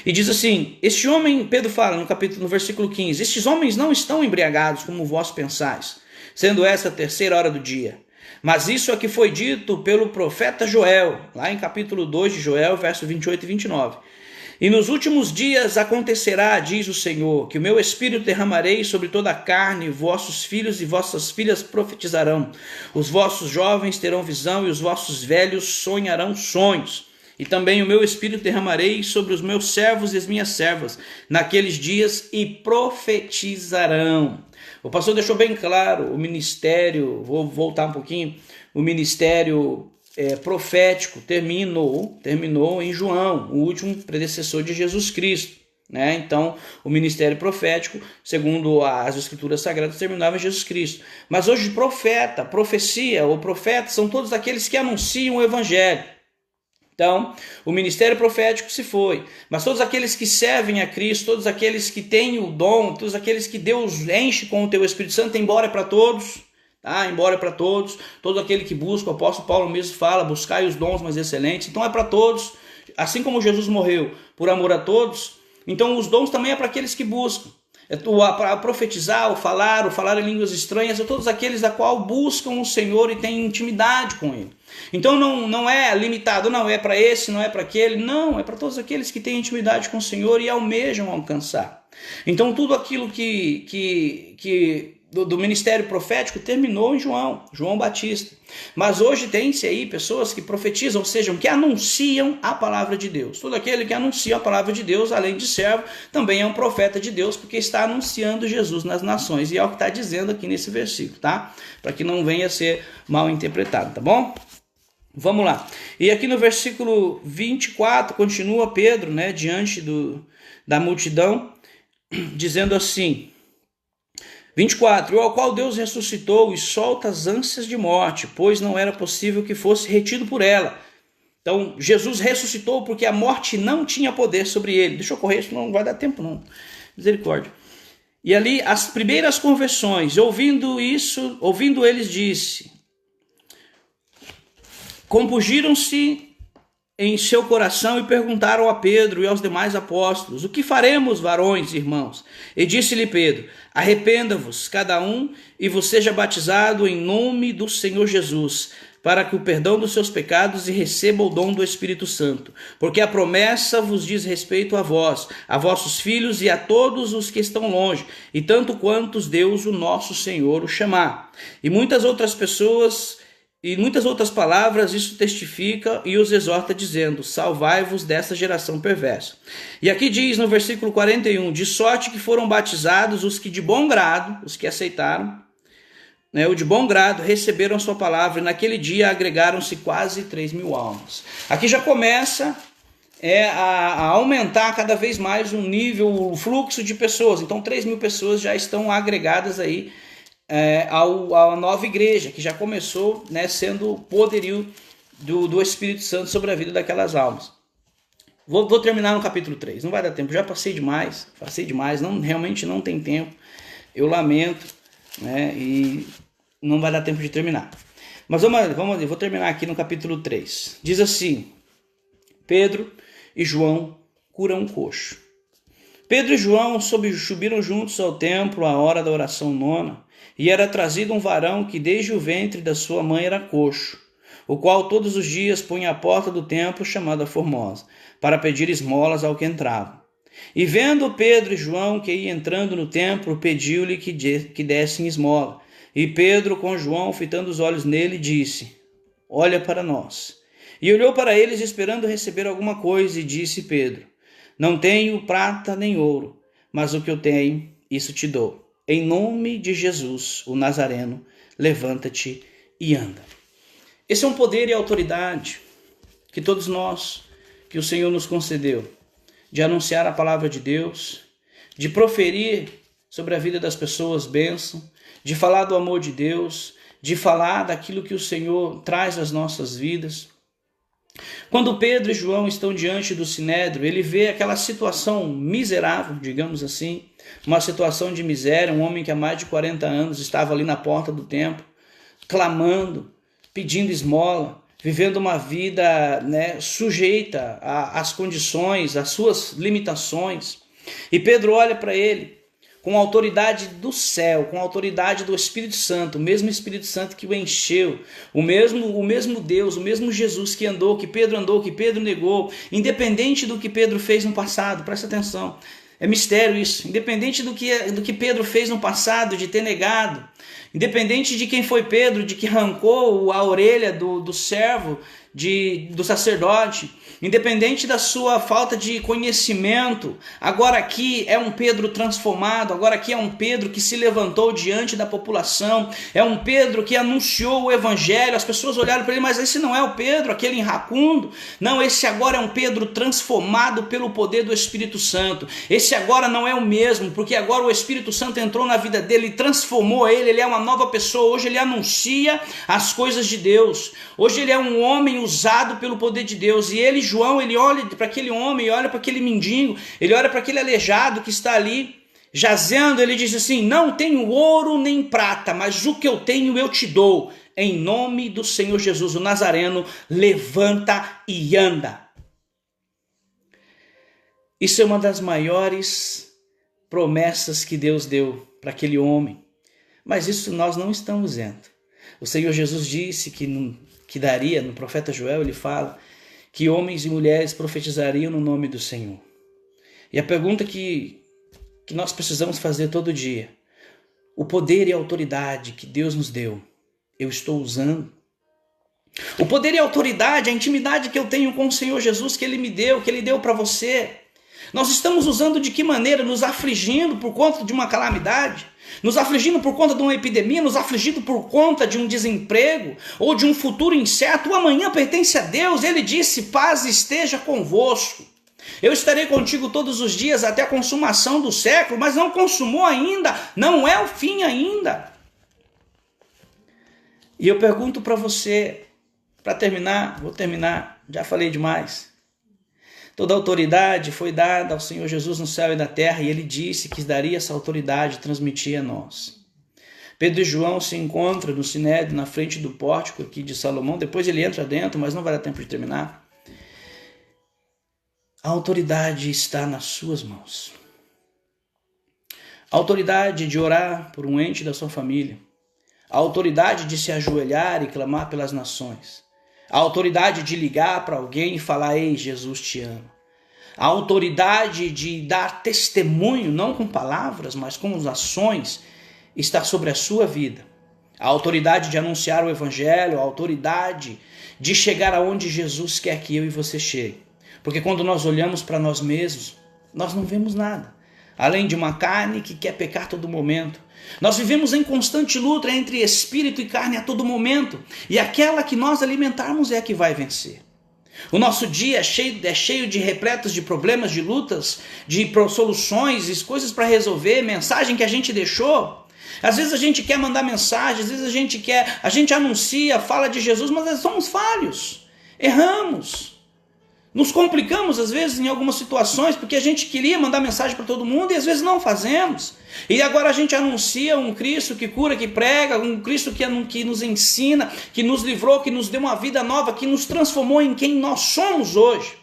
E diz assim, este homem, Pedro fala no versículo 15, estes homens não estão embriagados como vós pensais, sendo essa a 3ª hora do dia. Mas isso é que foi dito pelo profeta Joel, lá em capítulo 2 de Joel, verso 28 e 29. E nos últimos dias acontecerá, diz o Senhor, que o meu espírito derramarei sobre toda a carne, vossos filhos e vossas filhas profetizarão, os vossos jovens terão visão e os vossos velhos sonharão sonhos. E também o meu espírito derramarei sobre os meus servos e as minhas servas naqueles dias e profetizarão. O pastor deixou bem claro o ministério, vou voltar um pouquinho, o ministério profético terminou em João, o último predecessor de Jesus Cristo, né? Então, o ministério profético, segundo as escrituras sagradas, terminava em Jesus Cristo. Mas hoje profecia ou profeta são todos aqueles que anunciam o evangelho. Então, o ministério profético se foi, mas todos aqueles que servem a Cristo, todos aqueles que têm o dom, todos aqueles que Deus enche com o teu Espírito Santo, embora é para todos, tá? Embora é para todos, todo aquele que busca, o apóstolo Paulo mesmo fala, buscai os dons mais excelentes, então é para todos, assim como Jesus morreu por amor a todos, então os dons também é para aqueles que buscam. Para profetizar, o falar em línguas estranhas, é todos aqueles da qual buscam o Senhor e têm intimidade com Ele. Então não é limitado, não é para esse, não é para aquele, não, é para todos aqueles que têm intimidade com o Senhor e almejam alcançar. Então tudo aquilo do ministério profético terminou em João Batista. Mas hoje tem-se aí pessoas que profetizam, ou seja, que anunciam a palavra de Deus. Todo aquele que anuncia a palavra de Deus, além de servo, também é um profeta de Deus, porque está anunciando Jesus nas nações. E é o que está dizendo aqui nesse versículo, tá? Para que não venha a ser mal interpretado, tá bom? Vamos lá. E aqui no versículo 24, continua Pedro, né, diante da multidão, dizendo assim, 24, ao qual Deus ressuscitou e solta as ânsias de morte, pois não era possível que fosse retido por ela. Então, Jesus ressuscitou porque a morte não tinha poder sobre ele. Deixa eu correr, isso não vai dar tempo não. Misericórdia. E ali, as primeiras conversões, ouvindo eles, disse, compungiram-se em seu coração e perguntaram a Pedro e aos demais apóstolos, o que faremos, varões, irmãos? E disse-lhe Pedro, arrependa-vos, cada um, e vos seja batizado em nome do Senhor Jesus, para que o perdão dos seus pecados e receba o dom do Espírito Santo. Porque a promessa vos diz respeito a vós, a vossos filhos e a todos os que estão longe, e tanto quantos Deus, o nosso Senhor, o chamar. E muitas outras palavras isso testifica e os exorta dizendo: salvai-vos dessa geração perversa. E aqui diz no versículo 41, de sorte que foram batizados os que de bom grado, os que aceitaram, o de bom grado receberam a sua palavra, e naquele dia agregaram-se quase 3.000 almas. Aqui já começa a aumentar cada vez mais o nível, o fluxo de pessoas. Então 3.000 pessoas já estão agregadas aí à nova igreja, que já começou, sendo o poderio do Espírito Santo sobre a vida daquelas almas. Vou terminar no capítulo 3, não vai dar tempo, já passei demais, realmente não tem tempo, eu lamento, e não vai dar tempo de terminar. Mas vamos, vou terminar aqui no capítulo 3. Diz assim: Pedro e João curam um coxo. Pedro e João subiram juntos ao templo à hora da oração nona, e era trazido um varão que desde o ventre da sua mãe era coxo, o qual todos os dias punha à porta do templo chamada Formosa, para pedir esmolas ao que entrava. E vendo Pedro e João que ia entrando no templo, pediu-lhe que dessem esmola. E Pedro, com João, fitando os olhos nele, disse: olha para nós. E olhou para eles, esperando receber alguma coisa, e disse Pedro: não tenho prata nem ouro, mas o que eu tenho, isso te dou. Em nome de Jesus, o Nazareno, levanta-te e anda. Esse é um poder e autoridade que todos nós, que o Senhor nos concedeu, de anunciar a palavra de Deus, de proferir sobre a vida das pessoas bênção, de falar do amor de Deus, de falar daquilo que o Senhor traz às nossas vidas. Quando Pedro e João estão diante do Sinédrio, ele vê aquela situação miserável, digamos assim, uma situação de miséria, um homem que há mais de 40 anos estava ali na porta do templo, clamando, pedindo esmola, vivendo uma vida sujeita às condições, às suas limitações. E Pedro olha para ele com a autoridade do céu, com a autoridade do Espírito Santo, o mesmo Espírito Santo que o encheu, o mesmo Deus, o mesmo Jesus que Pedro andou, que Pedro negou, independente do que Pedro fez no passado, presta atenção, é mistério isso, independente do que Pedro fez no passado, de ter negado, independente de quem foi Pedro, de que arrancou a orelha do servo, do sacerdote, independente da sua falta de conhecimento, agora aqui é um Pedro transformado, agora aqui é um Pedro que se levantou diante da população, é um Pedro que anunciou o evangelho. As pessoas olharam para ele, mas esse não é o Pedro, aquele iracundo. Não, esse agora é um Pedro transformado pelo poder do Espírito Santo. Esse agora não é o mesmo, porque agora o Espírito Santo entrou na vida dele e transformou ele é uma nova pessoa. Hoje ele anuncia as coisas de Deus, hoje ele é um homem usado pelo poder de Deus. E ele, João, ele olha para aquele homem, olha para aquele mendigo, ele olha para aquele aleijado que está ali jazendo, ele diz assim: não tenho ouro nem prata, mas o que eu tenho eu te dou. Em nome do Senhor Jesus, o Nazareno, levanta e anda. Isso é uma das maiores promessas que Deus deu para aquele homem. Mas isso nós não estamos vendo. O Senhor Jesus disse que daria, no profeta Joel ele fala, que homens e mulheres profetizariam no nome do Senhor. E a pergunta que nós precisamos fazer todo dia: o poder e a autoridade que Deus nos deu, eu estou usando? O poder e a autoridade, a intimidade que eu tenho com o Senhor Jesus, que Ele me deu, que Ele deu para você, nós estamos usando de que maneira? Nos afligindo por conta de uma calamidade? Nos afligindo por conta de uma epidemia? Nos afligindo por conta de um desemprego? Ou de um futuro incerto? O amanhã pertence a Deus. Ele disse: paz esteja convosco. Eu estarei contigo todos os dias até a consumação do século. Mas não consumou ainda. Não é o fim ainda. E eu pergunto para você, para terminar, vou terminar, já falei demais. Toda a autoridade foi dada ao Senhor Jesus no céu e na terra, e Ele disse que daria essa autoridade e transmitia a nós. Pedro e João se encontram no Sinédrio, na frente do pórtico aqui de Salomão. Depois ele entra dentro, mas não vai dar tempo de terminar. A autoridade está nas suas mãos. A autoridade de orar por um ente da sua família. a autoridade de se ajoelhar e clamar pelas nações, a autoridade de ligar para alguém e falar: ei, Jesus te ama, a autoridade de dar testemunho, não com palavras, mas com as ações, está sobre a sua vida. A autoridade de anunciar o evangelho, a autoridade de chegar aonde Jesus quer que eu e você chegue. Porque quando nós olhamos para nós mesmos, nós não vemos nada, além de uma carne que quer pecar a todo momento. Nós vivemos em constante luta entre espírito e carne a todo momento, e aquela que nós alimentarmos é a que vai vencer. O nosso dia é cheio de repletos de problemas, de lutas, de soluções, coisas para resolver, mensagem que a gente deixou. Às vezes a gente quer mandar mensagem, às vezes a gente anuncia, fala de Jesus, mas nós somos falhos, erramos. Nos complicamos às vezes em algumas situações porque a gente queria mandar mensagem para todo mundo e às vezes não fazemos. E agora a gente anuncia um Cristo que cura, que prega, um Cristo que nos ensina, que nos livrou, que nos deu uma vida nova, que nos transformou em quem nós somos hoje.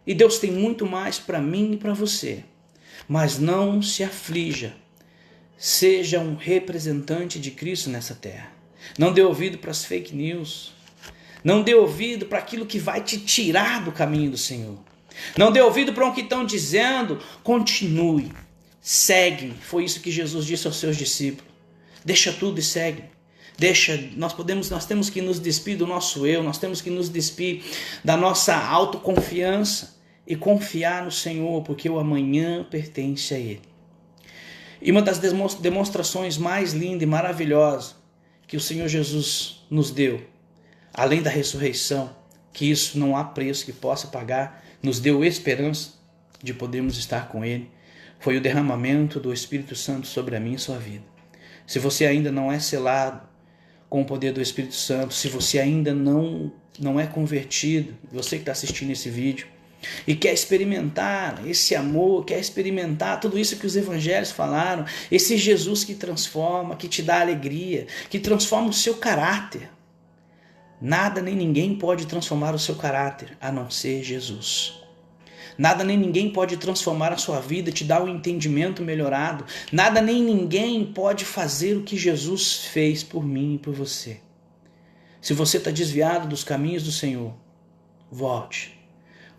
E Deus tem muito mais para mim e para você. Mas não se aflija. Seja um representante de Cristo nessa terra. Não dê ouvido para as fake news. Não dê ouvido para aquilo que vai te tirar do caminho do Senhor. Não dê ouvido para o que estão dizendo. Continue. Segue. Foi isso que Jesus disse aos seus discípulos. Deixa tudo e segue. Nós temos que nos despir do nosso eu. Nós temos que nos despir da nossa autoconfiança e confiar no Senhor, porque o amanhã pertence a Ele. E uma das demonstrações mais lindas e maravilhosas que o Senhor Jesus nos deu, além da ressurreição, que isso não há preço que possa pagar, nos deu esperança de podermos estar com Ele, foi o derramamento do Espírito Santo sobre a minha e sua vida. Se você ainda não é selado com o poder do Espírito Santo, se você ainda não é convertido, você que está assistindo esse vídeo, e quer experimentar esse amor, quer experimentar tudo isso que os evangelhos falaram, esse Jesus que transforma, que te dá alegria, que transforma o seu caráter. Nada nem ninguém pode transformar o seu caráter, a não ser Jesus. Nada nem ninguém pode transformar a sua vida, te dar um entendimento melhorado. Nada nem ninguém pode fazer o que Jesus fez por mim e por você. Se você está desviado dos caminhos do Senhor, volte.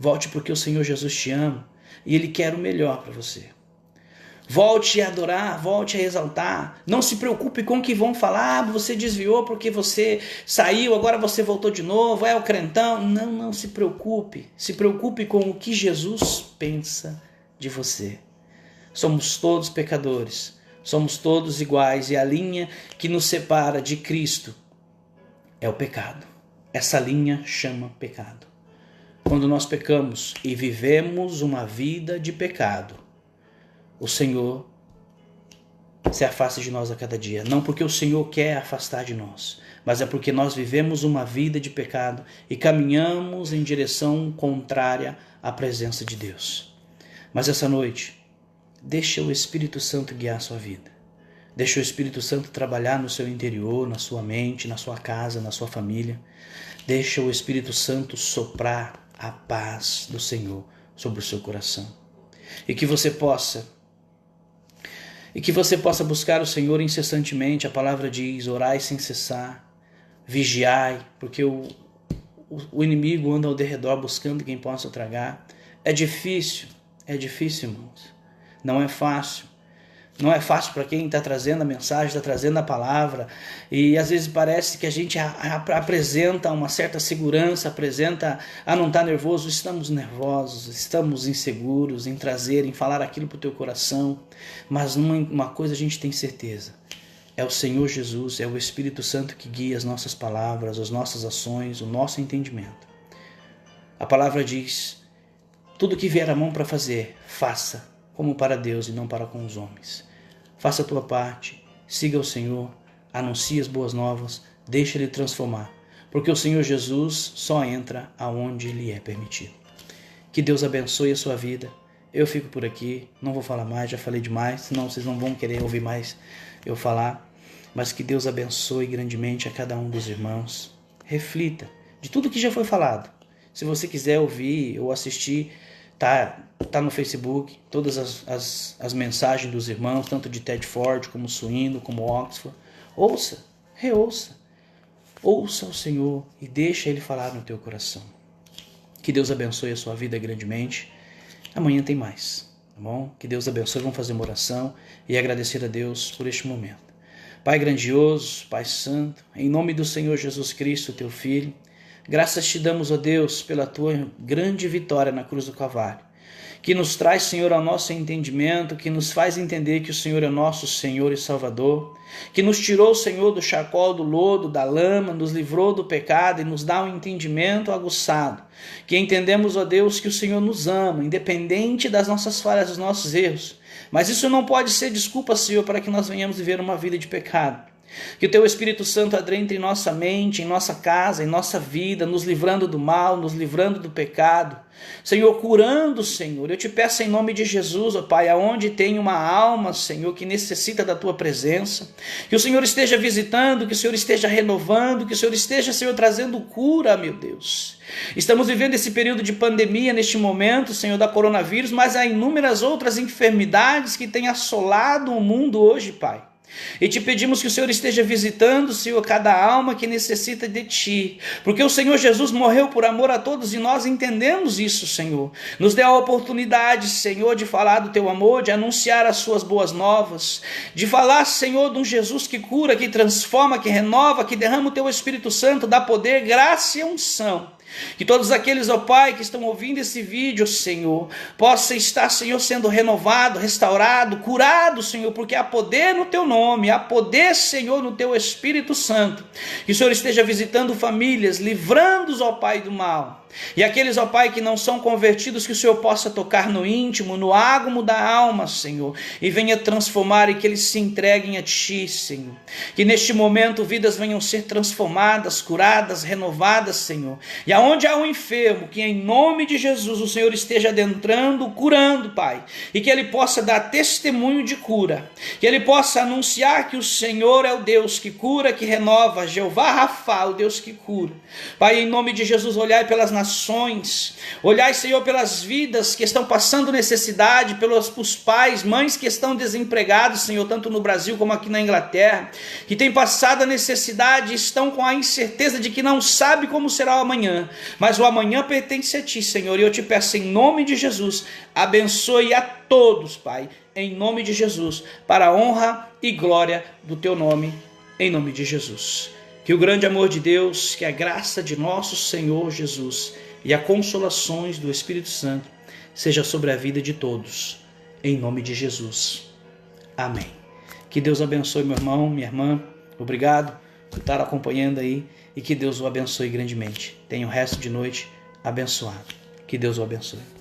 Volte porque o Senhor Jesus te ama e Ele quer o melhor para você. Volte a adorar, volte a exaltar. Não se preocupe com o que vão falar. Você desviou porque você saiu, agora você voltou de novo, é o crentão. Não se preocupe. Se preocupe com o que Jesus pensa de você. Somos todos pecadores. Somos todos iguais e a linha que nos separa de Cristo é o pecado. Essa linha chama pecado. Quando nós pecamos e vivemos uma vida de pecado, o Senhor se afasta de nós a cada dia. Não porque o Senhor quer afastar de nós, mas é porque nós vivemos uma vida de pecado e caminhamos em direção contrária à presença de Deus. Mas essa noite, deixa o Espírito Santo guiar a sua vida. Deixa o Espírito Santo trabalhar no seu interior, na sua mente, na sua casa, na sua família. Deixa o Espírito Santo soprar a paz do Senhor sobre o seu coração. E que você possa buscar o Senhor incessantemente. A palavra diz: orai sem cessar, vigiai, porque o inimigo anda ao derredor buscando quem possa tragar. É difícil, irmãos. Não é fácil. Não é fácil para quem está trazendo a mensagem, está trazendo a palavra, e às vezes parece que a gente apresenta uma certa segurança, apresenta a não estar nervoso. Estamos nervosos, estamos inseguros em trazer, em falar aquilo para o teu coração, mas uma coisa a gente tem certeza: é o Senhor Jesus, é o Espírito Santo que guia as nossas palavras, as nossas ações, o nosso entendimento. A palavra diz: tudo que vier à mão para fazer, faça como para Deus e não para com os homens. Faça a tua parte, siga o Senhor, anuncie as boas novas, deixa Ele transformar, porque o Senhor Jesus só entra aonde Ele é permitido. Que Deus abençoe a sua vida. Eu fico por aqui, não vou falar mais, já falei demais, senão vocês não vão querer ouvir mais eu falar, mas que Deus abençoe grandemente a cada um dos irmãos. Reflita de tudo que já foi falado. Se você quiser ouvir ou assistir, Tá no Facebook, todas as mensagens dos irmãos, tanto de Tedford, como Suíno, como Oxford, Ouça, reouça. Ouça o Senhor e deixa Ele falar no teu coração. Que Deus abençoe a sua vida grandemente. Amanhã tem mais, tá bom? Que Deus abençoe. Vamos fazer uma oração e agradecer a Deus por este momento. Pai grandioso, Pai santo, em nome do Senhor Jesus Cristo, teu Filho, graças te damos, ó Deus, pela tua grande vitória na cruz do Calvário, que nos traz, Senhor, ao nosso entendimento, que nos faz entender que o Senhor é nosso Senhor e Salvador, que nos tirou, Senhor, do charcol, do lodo, da lama, nos livrou do pecado e nos dá um entendimento aguçado, que entendemos, ó Deus, que o Senhor nos ama, independente das nossas falhas, dos nossos erros, mas isso não pode ser desculpa, Senhor, para que nós venhamos viver uma vida de pecado. Que o teu Espírito Santo adentre em nossa mente, em nossa casa, em nossa vida, nos livrando do mal, nos livrando do pecado. Senhor, curando, Senhor, eu te peço em nome de Jesus, ó Pai, aonde tem uma alma, Senhor, que necessita da tua presença, que o Senhor esteja visitando, que o Senhor esteja renovando, que o Senhor esteja, Senhor, trazendo cura, meu Deus. Estamos vivendo esse período de pandemia neste momento, Senhor, da coronavírus, mas há inúmeras outras enfermidades que têm assolado o mundo hoje, Pai. E te pedimos que o Senhor esteja visitando, Senhor, cada alma que necessita de Ti, porque o Senhor Jesus morreu por amor a todos e nós entendemos isso, Senhor. Nos dê a oportunidade, Senhor, de falar do Teu amor, de anunciar as Suas boas novas, de falar, Senhor, de um Jesus que cura, que transforma, que renova, que derrama o Teu Espírito Santo, dá poder, graça e unção. Que todos aqueles, ó Pai, que estão ouvindo esse vídeo, Senhor, possa estar, Senhor, sendo renovado, restaurado, curado, Senhor, porque há poder no Teu nome, há poder, Senhor, no Teu Espírito Santo. Que o Senhor esteja visitando famílias, livrando-os, ó Pai, do mal. E aqueles, ó Pai, que não são convertidos, que o Senhor possa tocar no íntimo, no ágomo da alma, Senhor, e venha transformar e que eles se entreguem a Ti, Senhor. Que neste momento vidas venham ser transformadas, curadas, renovadas, Senhor. E aonde há um enfermo, que em nome de Jesus o Senhor esteja adentrando, curando, Pai, e que ele possa dar testemunho de cura, que ele possa anunciar que o Senhor é o Deus que cura, que renova, Jeová Rafa, o Deus que cura. Pai, em nome de Jesus, olhai pelas nações, olhai, Senhor, pelas vidas que estão passando necessidade, pelos pais, mães que estão desempregados, Senhor, tanto no Brasil como aqui na Inglaterra, que têm passado a necessidade e estão com a incerteza de que não sabe como será o amanhã, mas o amanhã pertence a Ti, Senhor, e eu te peço em nome de Jesus, abençoe a todos, Pai, em nome de Jesus, para a honra e glória do Teu nome, em nome de Jesus. Que o grande amor de Deus, que a graça de nosso Senhor Jesus e as consolações do Espírito Santo seja sobre a vida de todos, em nome de Jesus. Amém. Que Deus abençoe meu irmão, minha irmã. Obrigado por estar acompanhando aí e que Deus o abençoe grandemente. Tenha o resto de noite abençoado. Que Deus o abençoe.